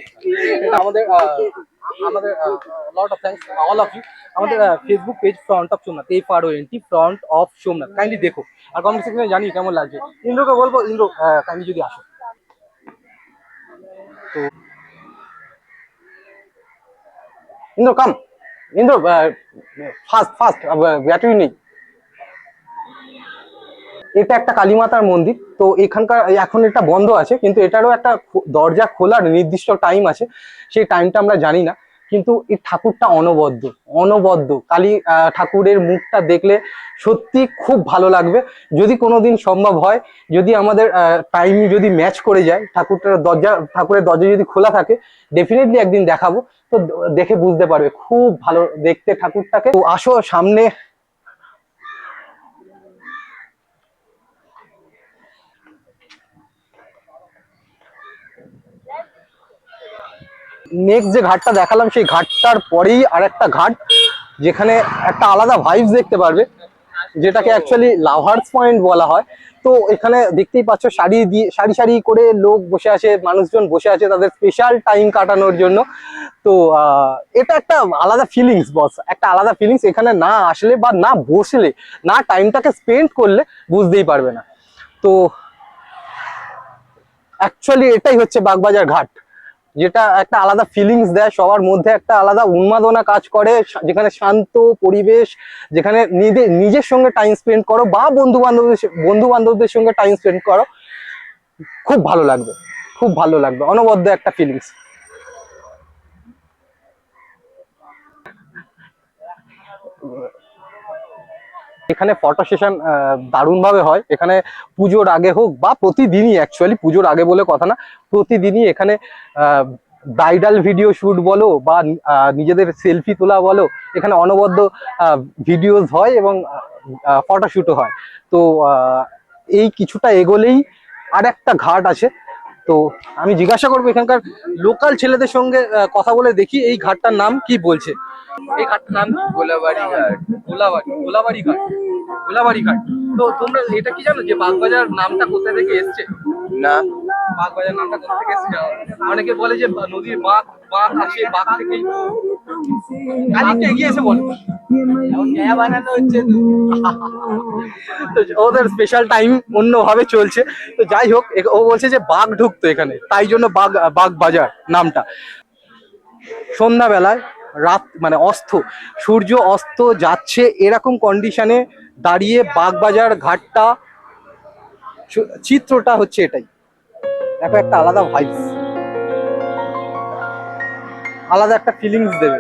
এটা আমাদের lot of thanks all of you. আমাদের Facebook page front of Somnath, FRONT front of Somnath, kindly দেখো। আর কমেন্ট সেকশনে জানি কেমন লাগছে। ইন্দ্রকে বলবো, ইন্দ্র কাইন্ডলি যদি আসো। তো ইন্দ্র কাম, ইন্দ্র ফাস্ট ব্যাটারি নেই। এটা একটা কালীমাতার মন্দির, তো এখানকার এখন এটা বন্ধ আছে, কিন্তু এটারও একটা দরজা খোলার নির্দিষ্ট টাইম আছে, সেই টাইমটা আমরা জানি না। কিন্তু এই ঠাকুরটা অনবদ্য কালী ঠাকুরের মুখটা দেখলে সত্যি খুব ভালো লাগবে। যদি কোনোদিন সম্ভব হয়, যদি আমাদের টাইম যদি ম্যাচ করে যায়, ঠাকুরের দরজা যদি খোলা থাকে, ডেফিনেটলি একদিন দেখাবো। তো দেখে বুঝতে পারবে, খুব ভালো দেখতে ঠাকুরটাকে। তো আসো সামনে। নেক্সট যে ঘাটটা দেখালাম, সেই ঘাটটার পরেই আর একটা ঘাট, যেখানে একটা আলাদা ভাইবস দেখতে পারবে, যেটাকে অ্যাকচুয়ালি লাভার্স পয়েন্ট বলা হয়। তো এখানে দেখতেই পাচ্ছ সারি সারি করে লোক বসে আছে, মানুষজন বসে আছে তাদের স্পেশাল টাইম কাটানোর জন্য। তো এটা একটা আলাদা ফিলিংস বস, একটা আলাদা ফিলিংস। এখানে না আসলে বা না বসলে, না টাইমটাকে স্পেন্ড করলে বুঝতেই পারবে না। তো অ্যাকচুয়ালি এটাই হচ্ছে বাগবাজার ঘাট, যেটা একটা আলাদা ফিলিংস দেয়, সবার মধ্যে একটা আলাদা উন্মাদনা কাজ করে, যেখানে শান্ত পরিবেশ, যেখানে নিজের সঙ্গে টাইম স্পেন্ড করো বা বন্ধু বান্ধবদের সঙ্গে টাইম স্পেন্ড করো, খুব ভালো লাগবে, অনবদ্য একটা ফিলিংস। এখানে ফটো সেশন দারুণ ভাবে হয়। এখানে পুজোর আগে হোক বা প্রতিদিনই, অ্যাকচুয়ালি পুজোর আগে বলে কথা না, প্রতিদিনই এখানে ব্রাইডাল ভিডিও শুট বলো বা নিজেদের সেলফি তোলা বলো, এখানে অনবদ্য ভিডিওস হয় এবং ফটোশুটও হয়। তো এই কিছুটা এগোলেই আর একটা ঘাট আছে। তো আমি জিজ্ঞাসা করবো এখানকার লোকাল ছেলেদের সঙ্গে কথা বলে দেখি এই ঘাটটার নাম কি বলছে। এই ঘাটটার নাম কি? গোলাবাড়ি ঘাট। তো তোমরা এটা কি জানো যে বাগবাজার নামটা কোথা থেকে এসছে? না, বাগবাজার নামটা কোথা থেকে এসছে জানো? অনেকে বলে যে নদীর বাঁক আছে, বাঁক থেকেই কালিকে এগিয়ে এসে বলো। বানানো হচ্ছে তো ওদের স্পেশাল টাইম অন্যভাবে চলছে। তো যাই হোক, ও বলছে যে বাঘ ঢুকতো এখানে, তাই জন্য বাগবাজার নামটা। সন্ধ্যাবেলায় মানে সূর্য অস্ত যাচ্ছে, এরকম কন্ডিশনে দাঁড়িয়ে বাগবাজার ঘাটটা, চিত্রটা হচ্ছে এটাই। দেখো, একটা আলাদা ভাইবস, আলাদা একটা ফিলিংস দেবে।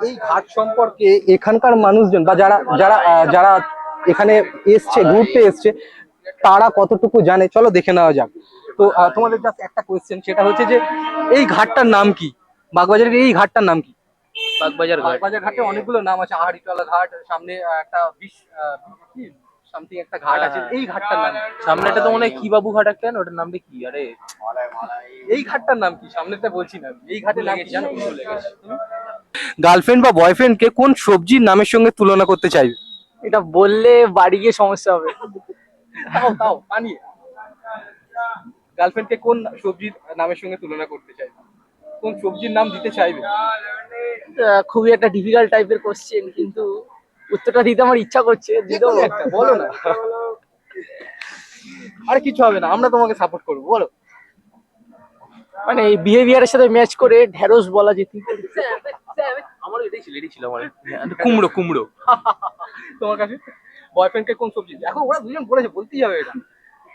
এই ঘাট সম্পর্কে এখানকার মানুষজন বা যারা এখানে ঘুরতে এসছে, তারা কতটুকু জানে চলো দেখে নেওয়া যাক। তো তোমাদের জাস্ট একটা কোয়েশ্চেন, সেটা হচ্ছে যে এই ঘাটটার নাম কি? বাগবাজারের এই ঘাটটার নাম কি? বাগবাজার ঘাট। বাগবাজার ঘাটে অনেকগুলো নাম আছে, আহারিটোলা ঘাট, সামনে একটা সামথিং একটা ঘাট আছে, এই ঘাটটার নাম কি? সামনেটা তো মনে হয় কি বাবু ঘাট একটা, ওটার নামটা কি? আরে এই ঘাটটার নাম কি? সামনেটা বলছি না, এই ঘাটের নাম কি জানো? গার্লফ্রেন্ড বা বয়ফ্রেন্ডকে কোন সবজির নামের সঙ্গে তুলনা করতে চাইবে? এটা বললে বাড়ি গিয়ে সমস্যা হবে। তাও তাও বানিয়ে গার্লফ্রেন্ডকে কোন সবজির নামের সঙ্গে তুলনা করতে চাইবে? কোন সবজির নাম দিতে চাইবে? খুবই একটা ডিফিকাল্ট টাইপের কোশ্চেন, কিন্তু উত্তরটা দিতে আমার ইচ্ছা করছে। যেকোনো একটা বলো না, আরে কিছু হবে না, আমরা তোমাকে সাপোর্ট করবো, বলো। মানে এই বিহেভিয়ারের সাথে ম্যাচ করে ঢেঁড়স বলা যেতে পারে। আমারও এটাই ছিল আমার। কুমড়ো কুমড়ো। তোমার কাছে বয়ফ্রেন্ডকে কোন সবজি, এখন ওরা দুজন বলেছে, বলতেই হবে এটা।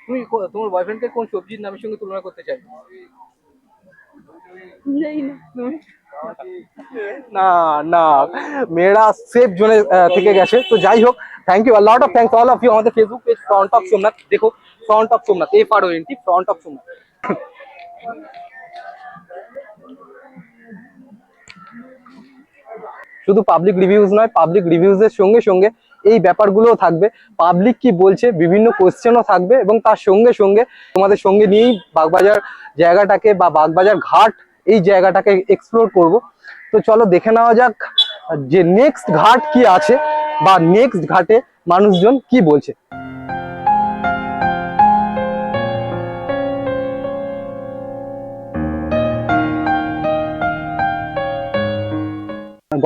তুমি তোমার বয়ফ্রেন্ডকে কোন সবজির নামের সঙ্গে তুলনা করতে চাইবে? না না, মেয়েরা সেফ জোনে থেকে গেছে। তো যাই হোক, thank you, lot of thanks all of you. আমাদের Facebook page front of Somnath, দেখো front of Somnath, FRONT, front of Somnath. শুধু পাবলিক রিভিউজ নয়, পাবলিক রিভিউজের সঙ্গে সঙ্গে এই ব্যাপারগুলোও থাকবে। পাবলিক কি বলছে বিভিন্ন কোশ্চেনও থাকবে, এবং তার সঙ্গে সঙ্গে তোমাদের সঙ্গে নিয়েই বাগবাজার জায়গাটাকে বা বাগবাজার ঘাট এই জায়গাটাকে এক্সপ্লোর করব। তো চলো দেখে নেওয়া যাক যে নেক্সট ঘাট কি আছে বা নেক্সট ঘাটে মানুষজন কি বলছে।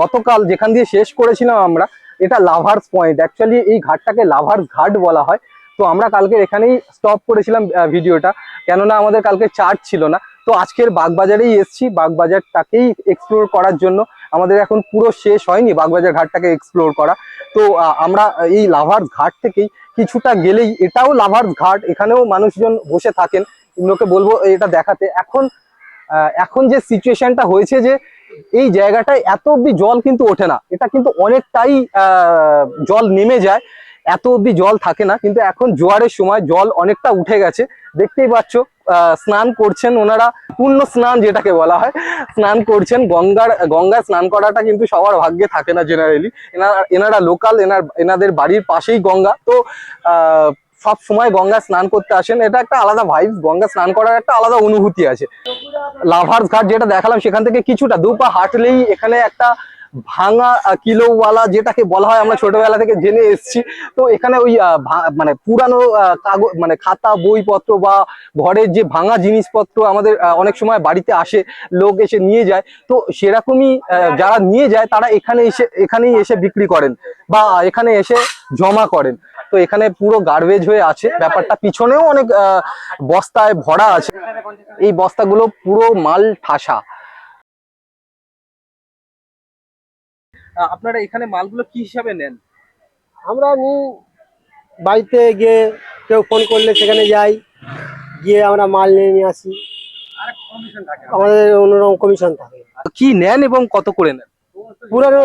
গতকাল যেখান দিয়ে শেষ করেছিলাম আমরা, এটা লাভার্স পয়েন্ট। অ্যাকচুয়ালি এই ঘাটটাকে লাভার্স ঘাট বলা হয়। তো আমরা কালকে এখানেই স্টপ করেছিলাম ভিডিওটা, কেননা আমাদের কালকে চার্জ ছিল না। তো আজকের বাগবাজারেই এসছি, বাগবাজারটাকেই এক্সপ্লোর করার জন্য। আমাদের এখন পুরো শেষ হয়নি বাগবাজার ঘাটটাকে এক্সপ্লোর করা। তো আমরা এই লাভার্স ঘাট থেকেই কিছুটা গেলেই এটাও লাভার্স ঘাট, এখানেও মানুষজন বসে থাকেন। এগুলোকে বলবো এটা দেখাতে। এখন যে সিচুয়েশনটা হয়েছে যে এই জায়গাটায় এত অব্দি জল কিন্তু ওঠে না, এটা কিন্তু অনেকটাই জল নেমে যায়, এত অব্দি জল থাকে না। কিন্তু এখন জোয়ারের সময় জল অনেকটা উঠে গেছে, দেখতেই পাচ্ছ। স্নান করছেন ওনারা, পূর্ণ স্নান যেটাকে বলা হয়, স্নান করছেন। গঙ্গায় স্নান করাটা কিন্তু সবার ভাগ্যে থাকে না জেনারেলি। এনারা লোকাল, এনাদের বাড়ির পাশেই গঙ্গা। তো সব সময় গঙ্গা স্নান করতে আসেন, এটা একটা আলাদা ভাইব, গঙ্গা স্নান করার একটা আলাদা অনুভূতি আছে। লাভার্স ঘাট যেটা দেখালাম, সেখান থেকে কিছুটা দুপা হাঁটলেই এখানে একটা ভাঙা কিলোওয়ালা যেটাকে বলা হয়, আমরা ছোটবেলা থেকে জেনে এসেছি। তো এখানে ওই মানে পুরানো কাগজ, মানে খাতা বইপত্র বা ঘরের যে ভাঙা জিনিসপত্র আমাদের অনেক সময় বাড়িতে আসে, লোক এসে নিয়ে যায়। তো সেরকমই যারা নিয়ে যায় তারা এখানেই এসে বিক্রি করেন বা এখানে এসে জমা করেন। তো এখানে পুরো গার্বেজ হয়ে আছে ব্যাপারটা, পিছনেও অনেক বস্তায় ভরা আছে। এই বস্তাগুলো পুরো মাল ঠাসা। আপনারা এখানে মালগুলো কি হিসাবে নেন? আমরা বাড়িতে গিয়ে কেউ ফোন করলে সেখানে যাই, গিয়ে আমরা মাল নিয়ে আসি। আমাদের অন্যরকম কমিশন থাকে। কি নেন এবং কত করে নেন? পুরানো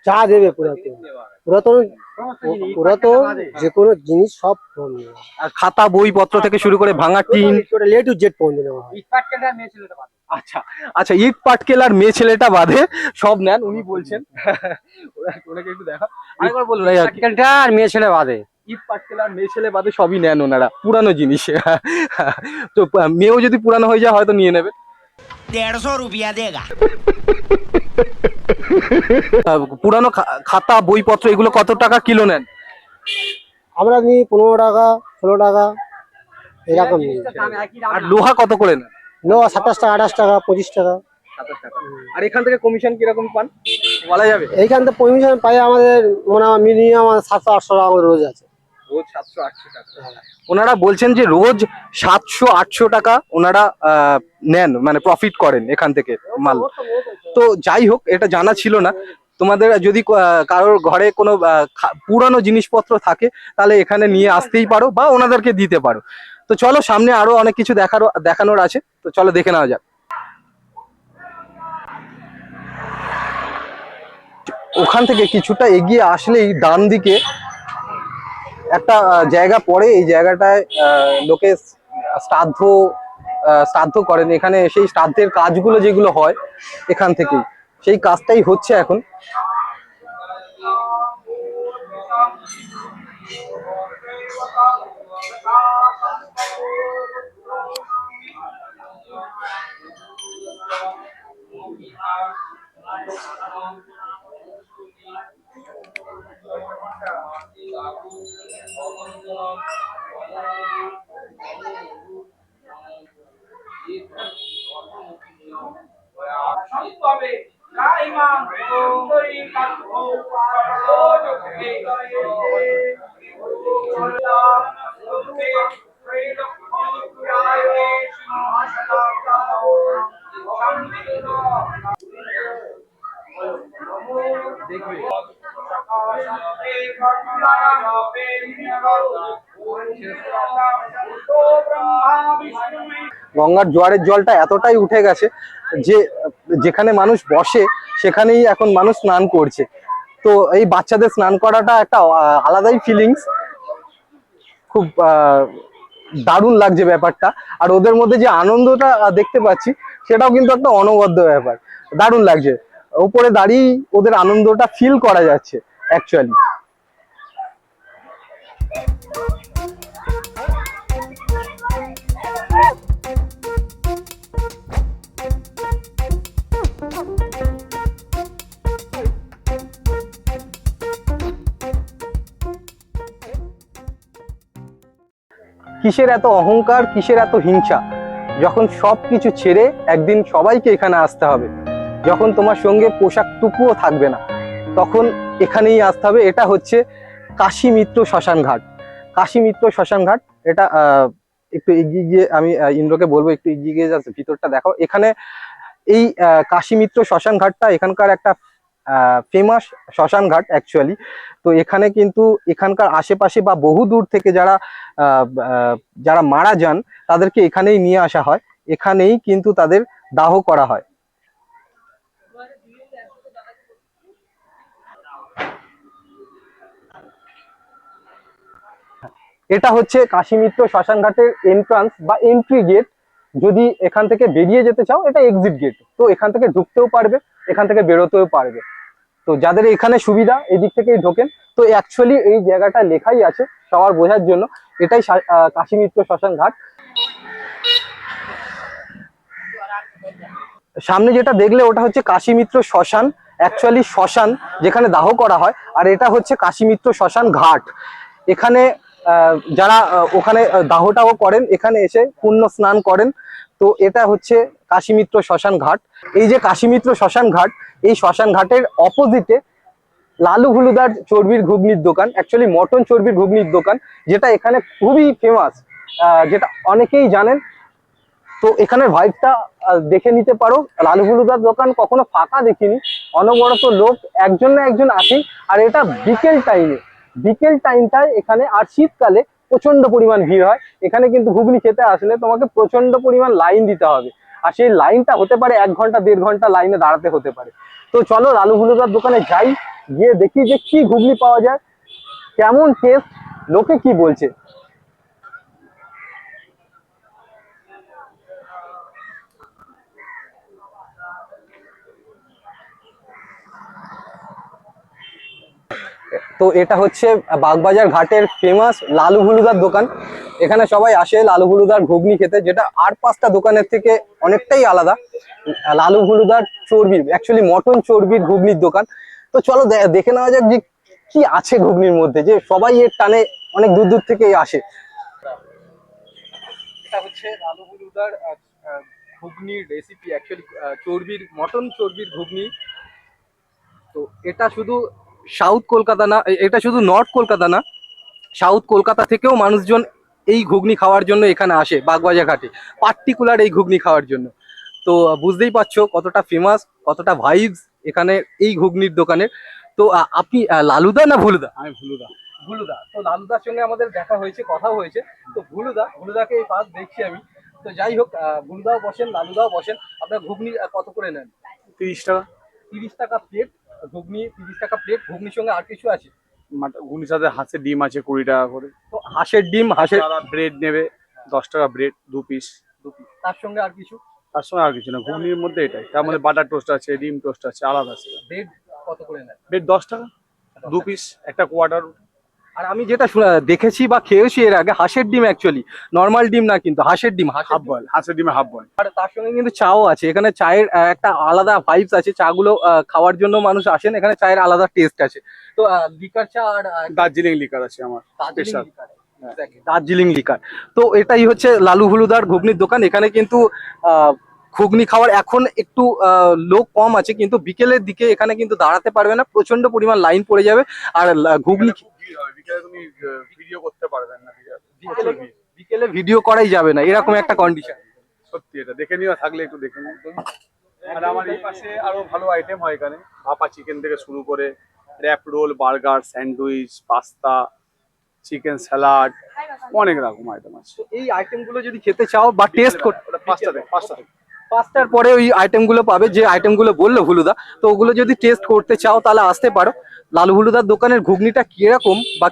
যা দেবে পুরাতন যে কোনো জিনিস সব আর খাতা বইপত্র থেকে শুরু করে ভাঙা টিন, এ টু জেড পর্যন্ত নেওয়া হয়। আচ্ছা আচ্ছা, ইট পাটকেল আর মেয়ে ছেলেটা বাদে সব নেন উনি বলছেন। ওনাকে একটু দেখা, আরেকবার বলুন। পাটকেলটা আর মেয়ে ছেলে বাদে, ইট পাটকেল আর মেয়ে ছেলে বাদে সবই নেন ওনারা, পুরানো জিনিস। তো মেয়েও যদি পুরানো হয়ে যায় হয়তো নিয়ে নেবে। 150 रुपया देगा। পুরানো খাতা বইপত্র এগুলো কত টাকা কিলো নেন? আমরা নিই 15 টাকা 16 টাকা এরকম নিই। আর লোহা কত করে নেন? লোহা 27 টাকা 28 টাকা 25 টাকা। আর এখান থেকে কমিশন কিরকম পান বলা যাবে? এইখান থেকে পারমিশন পাই আমাদের মনে হয় মিনিমাম 700-800 টাকা আমাদের রোজ আছে। রোজ 700-800 টাকা ওনারা বলছেন যে রোজ 700-800 টাকা ওনারা নেন, মানে প্রফিট করেন এখান থেকে মাল। তো যাই হোক, এটা জানা ছিল না। তোমাদের যদি কারোর ঘরে কোনো পুরানো জিনিসপত্র থাকে তাহলে এখানে নিয়ে আসতেই পারো বা ওনাদেরকে দিতে পারো। তো চলো, সামনে আরো অনেক কিছু দেখানোর আছে, তো চলো দেখে নেওয়া যাক। ওখান থেকে কিছুটা এগিয়ে আসলেই ডান দিকে একটা জায়গা পড়ে। এই জায়গাটায় লোকে শ্রাদ্ধ করেন। এখানে সেই শ্রাদ্ধের কাজগুলো যেগুলো হয় এখান থেকেই, সেই কাজটাই হচ্ছে এখন। গঙ্গার জোয়ারের জলটা এতটাই উঠে গেছে যে যেখানে মানুষ বসে সেখানেই এখন মানুষ স্নান করছে। তো এই বাচ্চাদের স্নান করাটা একটা আলাদাই ফিলিংস, খুব দারুণ লাগছে ব্যাপারটা। আর ওদের মধ্যে যে আনন্দটা দেখতে পাচ্ছি সেটাও কিন্তু একটা অনবদ্য ব্যাপার, দারুণ লাগছে। উপরে দাঁড়িয়ে ওদের আনন্দটা ফিল করা যাচ্ছে অ্যাকচুয়ালি। কিসের এত অহংকার, কিসের এত হিংসা, যখন সবকিছু ছেড়ে একদিন সবাইকে এখানে আসতে হবে, যখন তোমার সঙ্গে পোশাকটুকুও থাকবে না, তখন এখানেই আসতে হবে। এটা হচ্ছে কাশী মিত্র শ্মশান ঘাট। কাশী মিত্র শ্মশান ঘাট, এটা একটু এগিয়ে গিয়ে আমি ইন্দ্রকে বলবো একটু এগিয়ে গিয়ে যাচ্ছে, ভিতরটা দেখো। এখানে এই কাশী মিত্র শ্মশান ঘাটটা এখানকার একটা ফেমাস শ্মশান ঘাট অ্যাকচুয়ালি। তো এখানে কিন্তু এখানকার আশেপাশে বা বহু দূর থেকে যারা মারা যান তাদেরকে এখানেই নিয়ে আসা হয়, এখানেই কিন্তু তাদের দাহ করা হয়। এটা হচ্ছে কাশী মিত্র শ্মশান ঘাটের এন্ট্রান্স বা এন্ট্রি গেট। যদি এখান থেকে বেরিয়ে যেতে চাও এটা এক্সিট গেট, তো এখান থেকে ঢুকতেও পারবে, এখান থেকে বেরোতেও পারবে। তো যাদের এখানে সুবিধা এদিক থেকেই ঢোকেন। তো অ্যাকচুয়ালি এই জায়গাটা লেখাই আছে সবার বোঝার জন্য, এটাই কাশী মিত্র শ্মশান ঘাট। সামনে যেটা দেখলে ওটা হচ্ছে কাশী মিত্র শ্মশান, অ্যাকচুয়ালি শ্মশান যেখানে দাহ করা হয়। আর এটা হচ্ছে কাশী মিত্র শ্মশান ঘাট। এখানে যারা ওখানে দাহটাও করেন, এখানে এসে পুণ্য স্নান করেন। তো এটা হচ্ছে কাশী মিত্র শ্মশান ঘাট। এই যে কাশী মিত্র শ্মশান ঘাট, এই শ্মশান ঘাটের অপোজিটে লালু হুলুদার চর্বির ঘুগনির দোকান, অ্যাকচুয়ালি মটন চর্বির ঘুগনির দোকান, যেটা এখানে খুবই ফেমাস, যেটা অনেকেই জানেন। তো এখানের ভাইবটা দেখে নিতে পারো। লালু হুলুদার দোকান কখনো ফাঁকা দেখিনি, অনবরত লোক একজন না একজন আসেই। আর এটা বিকেল টাইমটায় এখানে, আর শীতকালে প্রচন্ড পরিমাণ ভিড় হয় এখানে। কিন্তু ঘুগনি খেতে আসলে তোমাকে প্রচন্ড পরিমাণ লাইন দিতে হবে, আর সেই লাইনটা হতে পারে 1 ঘন্টা 1.5 ঘন্টা লাইনে দাঁড়াতে হতে পারে। তো চলো লালু হুলুদার দোকানে যাই, গিয়ে দেখি যে কি ঘুগনি পাওয়া যায়, কেমন টেস্ট, লোকে কি বলছে। তো এটা হচ্ছে বাগবাজার ঘাটের ফেমাস লালু হুলুদার দোকান। এখানে সবাই আসে লালু হুলুদার ঘুগনি খেতে, যেটা আর 5টা দোকানের থেকে অনেকটাই আলাদা। লালু হুলুদার চর্বির, অ্যাকচুয়ালি মটন চর্বির ঘুগনির দোকান। তো চলো দেখে নেওয়া যাক যে কি আছে ঘুগনির মধ্যে, যে সবাই এর টানে অনেক দূর দূর থেকে আসে। এটা হচ্ছে লালু হুলুদার ঘুগনির রেসিপি, অ্যাকচুয়ালি চর্বির, মটন চর্বির ঘুগনি। তো এটা শুধু সাউথ কলকাতা না, এটা শুধু নর্থ কলকাতা না, সাউথ কলকাতা থেকেও মানুষজন এই ঘুগনি খাওয়ার জন্য এখানে আসে বাগবাজার ঘাটে, পার্টিকুলার এই ঘুগনি খাওয়ার জন্য। তো বুঝতেই পারছো কতটা ফেমাস, কতটা ভাইবস এখানে এই ঘুগনির দোকানে। তো আপনি লালুদা না ভুলুদা? আমি ভুলুদা। ভুলুদা। তো লালুদার সঙ্গে আমাদের দেখা হয়েছে, কথা হয়েছে। তো ভুলুদাকে এই ফার্স্ট দেখছি আমি। তো যাই হোক, ভুলুদাও বসেন, লালুদাও বসেন। আপনার ঘুগনি কত করে নেন? 30 টাকা। 30 টাকা প্লেট ঘুগনি, 30 টাকা প্লেট। ঘুগনির সঙ্গে আর কিছু আছে? ঘুগনির সাথে হাঁসের ডিম আছে 20 টাকা করে। তো হাঁসের ডিম, হাঁসের ব্রেড নেবে 10 টাকা ব্রেড 2 পিস। তার সঙ্গে আর কিছু? তার সঙ্গে আর কিছু না, ঘুগনির মধ্যে এটাই। তার মধ্যে বাটার টোস্ট আছে, ডিম টোস্ট আছে, আলাদা আছে। ব্রেড কত করে নেন? ব্রেড 10 টাকা 2 পিস, একটা কোয়ার্টার। আর আমি যেটা দেখেছি বা খেয়েছি এর আগে, হাঁসের ডিম, অ্যাকচুয়ালি নর্মাল ডিম না, কিন্তু হাঁসের ডিম, হাফ বয়েল, হাঁসের ডিমে হাফ বয়েল। আর তার সঙ্গে কিন্তু চাও আছে। এখানে চায়ের একটা আলাদা ভাইবস আছে, চাগুলো খাওয়ার জন্য মানুষ আসেন, এখানে চায়ের আলাদা টেস্ট আছে। তো লিকার চা আর দার্জিলিং লিকার আছে আমার Darjeeling special. Liquor, exactly, Darjeeling liquor. তো এটাই হচ্ছে লালু হুলুদার ঘুগনির দোকান। এখানে কিন্তু ঘুগনি খাওয়ার এখন একটু লোক কম আছে, কিন্তু বিকেলের দিকে এখানে কিন্তু দাঁড়াতে পারবে না, প্রচন্ড পরিমাণ লাইন পড়ে যাবে। আর ঘুগনি খুব ভিড় হবে বিকেলে, তুমি ভিডিও করতে পারবেন না, বিকেলে ভিডিও করাই যাবে না, এরকম একটা কন্ডিশন। সত্যি এটা দেখে নিও, থাকলে একটু দেখে নিও। আর আমার এই পাশে আরো ভালো আইটেম হয় এখানে, ভাপা চিকেন থেকে শুরু করে wrap roll, burger, sandwich, pasta, chicken salad, অনেক রকম আইটেম আছে। এই আইটেমগুলো যদি খেতে চাও বা টেস্ট করতে, ওটা পাঁচটা থেকে 5টার পরে ওই আইটেমগুলো পাবে, যে আইটেমগুলো বললো হুলুদা। তো ওগুলো যদি টেস্ট করতে চাও তাহলে আসতে পারো। লালু হুলুদার দোকানের ঘুগনিটা কিরকম বা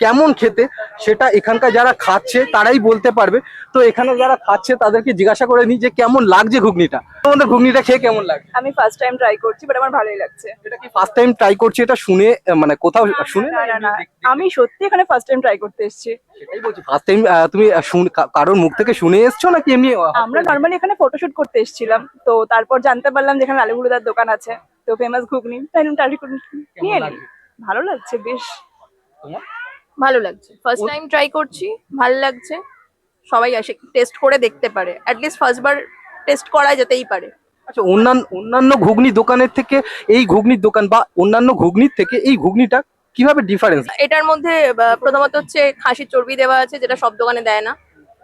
কেমন খেতে, সেটা এখানকার যারা খাচ্ছে তারাই বলতে পারবে। তো এখানে যারা খাচ্ছে তাদেরকে জিজ্ঞাসা করে নি যে কেমন লাগছে ঘুগনিটা। তোমাদের ঘুগনিটা খেয়ে কেমন লাগে? আমি ফার্স্ট টাইম ট্রাই করছি, বাট আমার ভালোই লাগছে। এটা কি ফার্স্ট টাইম ট্রাই করছি এটা শুনে, মানে কোথাও শুনে? না, আমি সত্যি এখানে ফার্স্ট টাইম ট্রাই করতে এসেছি। সেটাই বলছি, ফার্স্ট টাইম তুমি কারোর মুখ থেকে শুনে এসছো নাকি এমনি? আমরা নর্মালি এখানে ফটোশুট করতে এসেছিলাম, তো তারপর জানতে পারলাম যে এখানে লালু হুলুদার দোকান আছে, তো ফেমাস ঘুগনি, তাই ট্রাই করে নিয়ে নিই। ভালো লাগছে বেশ। ভালো লাগছে, ফার্স্ট টাইম ট্রাই করছি, ভালো লাগছে। সবাই আসে টেস্ট করে দেখতে পারে, অ্যাটলিস্ট ফার্স্টবার টেস্ট করা যেতেই পারে। আচ্ছা, অন্যান্য ঘুগনি দোকানের থেকে এই ঘুগনির দোকান বা অন্যান্য ঘুগনির থেকে এই ঘুগনিটা কিভাবে ডিফারেন্স? এটার মধ্যে প্রথমত হচ্ছে খাসির চর্বি দেওয়া আছে, যেটা সব দোকানে দেয় না।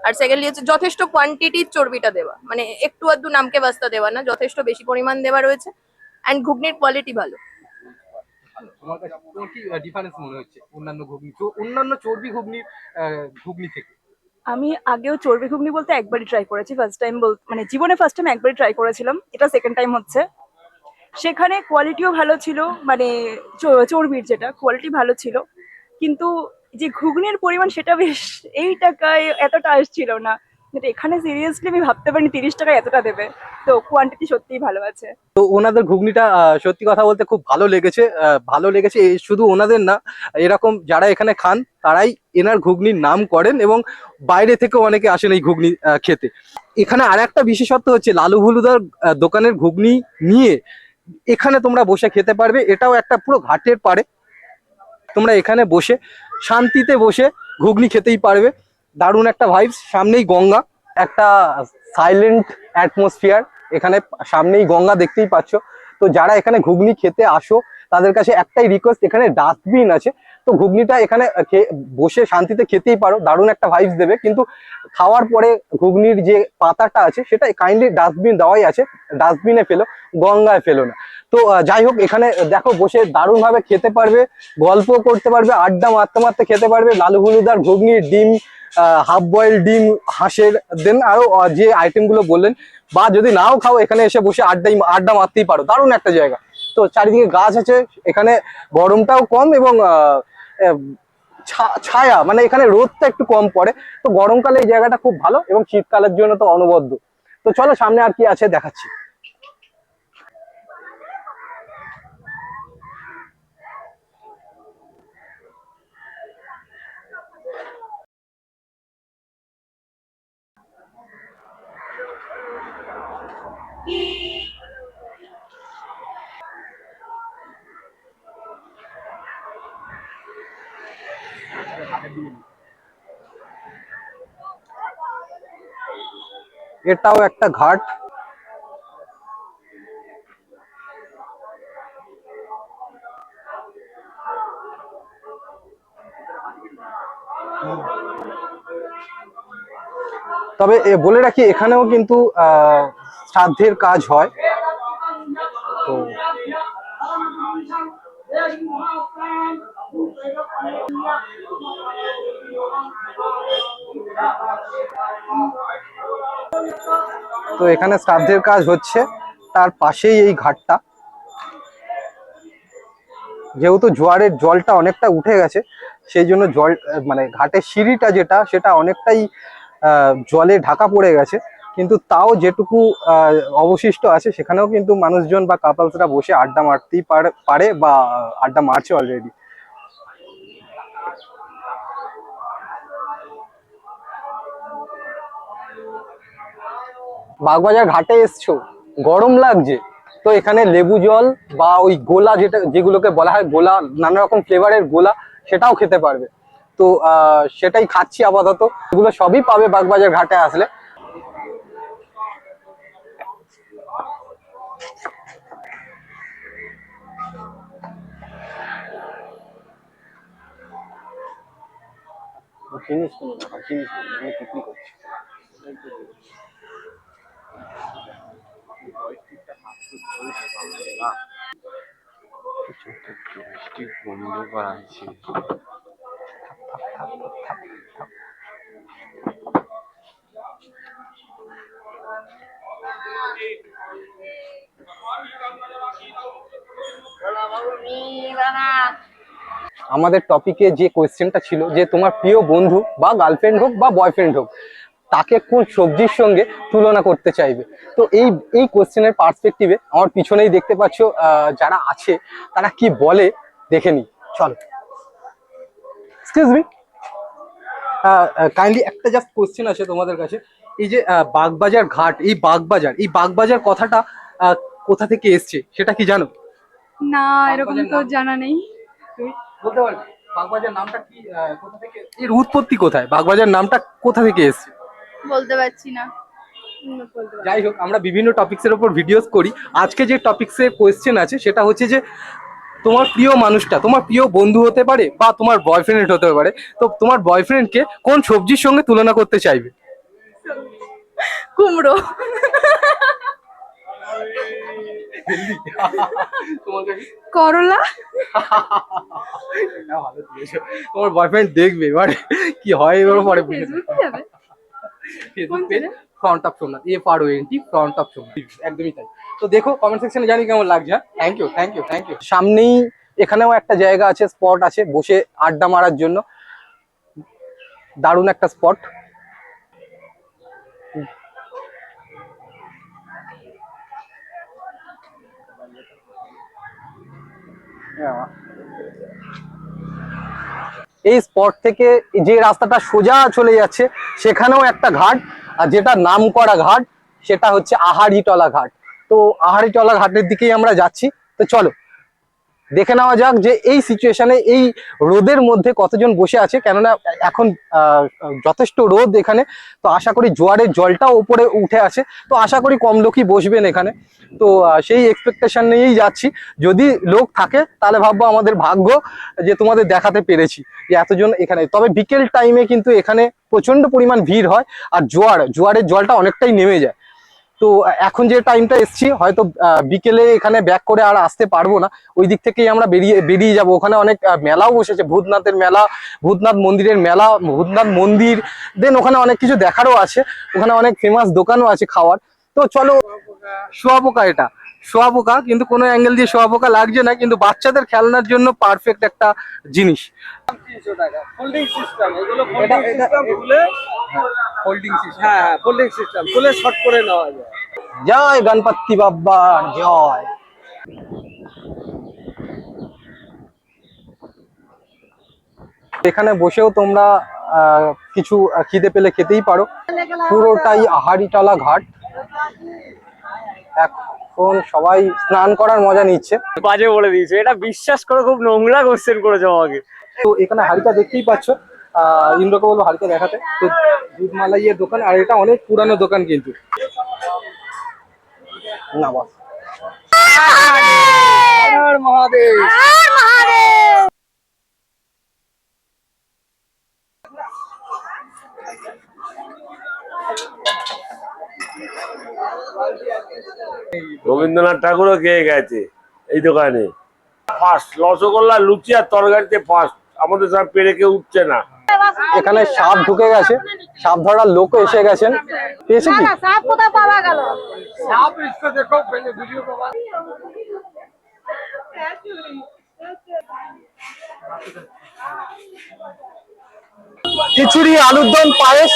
আর সেকেন্ডলি হচ্ছে যথেষ্ট কোয়ান্টিটির চর্বিটা দেওয়া, মানে একটু আধটু নামকে বাস্তা দেওয়া না, যথেষ্ট বেশি পরিমাণ দেওয়া রয়েছে। অ্যান্ড ঘুগনির কোয়ালিটি ভালো। তোমার কাছে কি ডিফারেন্স মনে হচ্ছে অন্যান্য চর্বি ঘুগনির ঘুগনি থেকে? আমি আগেও চর্বি ঘুগনি বলতে একবারই ট্রাই করেছি, ফার্স্ট টাইম মানে জীবনে ফার্স্ট টাইম একবারই ট্রাই করেছিলাম, এটা সেকেন্ড টাইম হচ্ছে। সেখানে কোয়ালিটিও ভালো ছিল, মানে চর্বির যেটা কোয়ালিটি ভালো ছিল, কিন্তু যে ঘুগনির পরিমাণ সেটা বেশ এই টাকায় এতটা আসছিল না। কিন্তু এখানে সিরিয়াসলি আমি ভাবতে পারিনি 30 টাকায় এতটা দেবে, তো কোয়ান্টিটি সত্যিই ভালো আছে। তো ওনাদের ঘুগনিটা সত্যি কথা বলতে খুব ভালো লেগেছে। ভালো লেগেছে শুধু ওনাদের না, এরকম যারা এখানে খান তারাই এনার ঘুগনির নাম করেন, এবং বাইরে থেকেও অনেকে আসেন এই ঘুগনি খেতে। এখানে আর একটা বিশেষত্ব হচ্ছে লালু হুলুদার দোকানের ঘুগনি নিয়ে এখানে তোমরা বসে খেতে পারবে। এটাও একটা পুরো ঘাটের পাড়ে, তোমরা এখানে বসে শান্তিতে বসে ঘুগনি খেতেই পারবে। দারুণ একটা ভাইবস, সামনেই গঙ্গা, একটা সাইলেন্ট অ্যাটমসফিয়ার। এখানে সামনেই গঙ্গা দেখতেই পাচ্ছ। তো যারা এখানে ঘুগনি খেতে আসো তাদের কাছে একটাই রিকোয়েস্ট, এখানে ডাস্টবিন আছে, তো ঘুগনিটা এখানে বসে শান্তিতে খেতেই পারো, দারুণ একটা ভাইবস দেবে। কিন্তু খাওয়ার পরে ঘুগনির যে পাতাটা আছে সেটা কাইন্ডলি ডাস্টবিন দেওয়াই আছে, ডাস্টবিনে ফেলো, গঙ্গায় ফেলো না। তো যাই হোক, এখানে দেখো বসে দারুণ ভাবে খেতে পারবে, গল্প করতে পারবে, আড্ডা মারতে মারতে খেতে পারবে। লালু হুলুদার ঘুগনির ডিম, হাফ বয়েল ডিম, হাঁসের, দেন আরো যে আইটেম গুলো বললেন, বা যদি নাও খাও এখানে এসে বসে আড্ডা মারতেই পারো, দারুণ একটা জায়গা। তো চারিদিকে গাছ আছে, এখানে গরমটাও কম, এবং ছায়া, মানে এখানে রোদটা একটু কম পড়ে। তো গরমকালে এই জায়গাটা খুব ভালো, এবং শীতকালের জন্য তো অনবদ্য। তো চলো সামনে আর কি আছে দেখাচ্ছি। এটাও একটা ঘাট। তবে বলে রাখি এখানেও কিন্তু শ্রাদ্ধের কাজ হয়। তো তো এখানে শ্রাদ্ধের কাজ হচ্ছে, তার পাশেই এই ঘাটটা। যেহেতু জোয়ারের জলটা অনেকটা উঠে গেছে, সেই জন্য জল, মানে ঘাটের সিঁড়িটা যেটা, সেটা অনেকটাই জলে ঢাকা পড়ে গেছে। কিন্তু তাও যেটুকু অবশিষ্ট আছে সেখানেও কিন্তু মানুষজন বা কাপলসরা বসে আড্ডা মারতেই পারে বা আড্ডা মারছে অলরেডি। বাগবাজার ঘাটে এসছো, গরম লাগছে, তো এখানে লেবু জল বা ওই গোলা যেগুলোকে বলা হয় গোলা, নানা রকম ফ্লেভারের গোলা, সেটাও খেতে পারবে। তো সেটাই খাচ্ছি আপাতত। এগুলো সবই পাবে বাগবাজার ঘাটে আসলে। আমাদের টপিকে যে কোয়েশ্চেনটা ছিল যে তোমার প্রিয় বন্ধু বা গার্লফ্রেন্ড হোক বা বয়ফ্রেন্ড হোক, তাকে কোন সবজির সঙ্গে তুলনা করতে চাইবে। তো এই কোয়েশ্চেনের পার্সপেক্টিভে আমার পিছনেই দেখতে পাচ্ছ যারা আছে তারা কি বলে, দেখে নি চলো। এক্সকিউজ মি, কাইন্ডলি একটা জাস্ট কোয়েশ্চেন আছে তোমাদের কাছে। এই যে বাগবাজার ঘাট, এই বাগবাজার কথাটা কোথা থেকে এসছে সেটা কি জানো? না, এরকম তো জানা নেই। তুমি বলতে পারবে বাগবাজার নামটা কি, কোথা থেকে এর উৎপত্তি, কোথায় বাগবাজার নামটা কোথা থেকে এসছে? বলতে পারছি না। যাই হোক, আমরা বিভিন্ন টপিকসের উপর ভিডিওস করি। আজকে যে টপিকসের কোয়েশ্চেন আছে সেটা হচ্ছে যে তোমার প্রিয় মানুষটা তোমার প্রিয় বন্ধু হতে পারে বা তোমার বয়ফ্রেন্ড হতে পারে, তো তোমার বয়ফ্রেন্ডকে কোন সবজির সঙ্গে তুলনা করতে চাইবে? কুমড়ো। করলা। ভালো দিয়েছো। তোমার বয়ফ্রেন্ড দেখবে এবার কি হয়, এবার পরে front of Somnath, FRONT front of Somnath, একদমই তাই। তো দেখো কমেন্ট সেকশনে জানি কেমন লাগছে। Thank you. সামনেই এখানেও একটা জায়গা আছে, স্পট আছে বসে আড্ডা মারার জন্য, দারুণ একটা স্পট। এই স্পট থেকে যে রাস্তাটা সোজা চলে যাচ্ছে সেখানেও একটা ঘাট, আর যেটা নাম করা ঘাট সেটা হচ্ছে আহারিটলা ঘাট। তো আহারিটলা ঘাটের দিকেই আমরা যাচ্ছি। তো চলো দেখে নেওয়া যাক যে এই সিচুয়েশনে, এই রোদের মধ্যে কতজন বসে আছে, কেননা এখন যথেষ্ট রোদ এখানে। তো আশা করি জোয়ারের জলটাও উপরে উঠে আছে, তো আশা করি কম লোকই বসবেন এখানে। তো সেই এক্সপেকটেশন নিয়েই যাচ্ছি। যদি লোক থাকে তাহলে ভাববো আমাদের ভাগ্য যে তোমাদের দেখাতে পেরেছি যে এতজন এখানে। তবে বিকেল টাইমে কিন্তু এখানে প্রচন্ড পরিমাণ ভিড় হয়, আর জোয়ারের জলটা অনেকটাই নেমে যায়। তো এখন যে টাইমটা এসছি, হয়তো বিকেলে এখানে ব্যাক করে আর আসতে পারবো না, ওই দিক থেকেই আমরা বেরিয়ে যাব। ওখানে অনেক মেলাও বসেছে, ভূতনাথের মেলা, ভূতনাথ মন্দিরের মেলা, ভূতনাথ মন্দির, দেন ওখানে অনেক কিছু দেখারও আছে, ওখানে অনেক ফেমাস দোকানও আছে খাওয়ার। তো চলো। শোয়াপোকা, এটা শোয়াপোকা, কিন্তু কোনো অ্যাঙ্গেল দিয়ে শোয়াপোকা লাগছে না, কিন্তু বাচ্চাদের খেলনার জন্য পারফেক্ট একটা জিনিস। ফোল্ডিং সিস্টেম, এগুলো ফোল্ডিং সিস্টেম খুলে, ফোল্ডিং সিস্টেম, হ্যাঁ ফোল্ডিং সিস্টেম খুলে শর্ট করে নেওয়া যায়। জয় গণপতি বাবার জয়। এখানে বসেও তোমরা কিছু খিদে পেলে খেতেই পারো। পুরোটাই আহারিটলা ঘাট। এখন সবাই স্নান করার মজা নিচ্ছে। বাজে বলে দিয়েছে এটা, বিশ্বাস করে খুব নোংরা কোশ্চেন করেছো আমাকে। তো এখানে হাড়িটা দেখতেই পাচ্ছ, ইন্দ্রকে বলবো হাড়িটা দেখাতে। তো দুধ মালাইয়ের দোকান, আর এটা অনেক পুরানো দোকান কিন্তু। না বাস মহাদেব। রবীন্দ্রনাথ ঠাকুরও খেয়ে গেছে এই দোকানে। ফার্স্ট রসগোল্লা, লুচি আর তরকারিতে ফার্স্ট, আমাদের সব পেরে কেউ উঠছে না। এখানে সাপ ঢুকে গেছে, সাপ ধরার লোকও এসে গেছেন। পেয়েছে কি? সাপ কোথায় পাওয়া গেল? সাপ इसको देखो पहले वीडियो को। খিচুড়ি, আলুর দম, পায়েস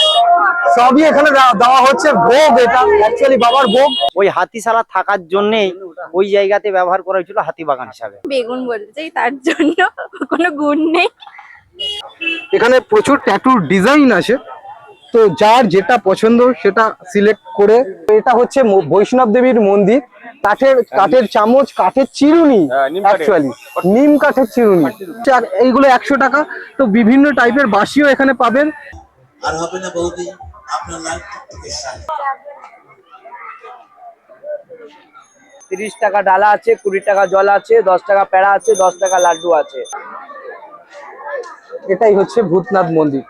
সবই এখানে দেওয়া হচ্ছে। ভোগ, এটা অ্যাকচুয়ালি বাবার ভোগ। ওই হাতিশালা থাকার জন্যই ওই জায়গাতে ব্যবহার করা হয়েছিল হাতি বাগান হিসাবে। বেগুন বলতে চাই, তার জন্য কোনো গুণ নেই। এখানে প্রচুর ট্যাটুর ডিজাইন আছে, তো যার যেটা পছন্দ সেটা সিলেক্ট করে। তো এটা হচ্ছে বৈষ্ণব দেবীর মন্দির। কাঠের চামচ, কাঠের চিরুনি, অ্যাকচুয়ালি নিম কাঠের চিরুনি, এইগুলো 100 টাকা। তো বিভিন্ন টাইপের বাঁশিও এখানে পাবেন। আর হবে না বৌদি আপনার লাল টুকটুকে শাড়ি। 30 টাকা ডালা আছে, 20 টাকা জল আছে, 10 টাকা প্যাড়া আছে, 10 টাকা লাড্ডু আছে। এটাই হচ্ছে ভূতনাথ মন্দির।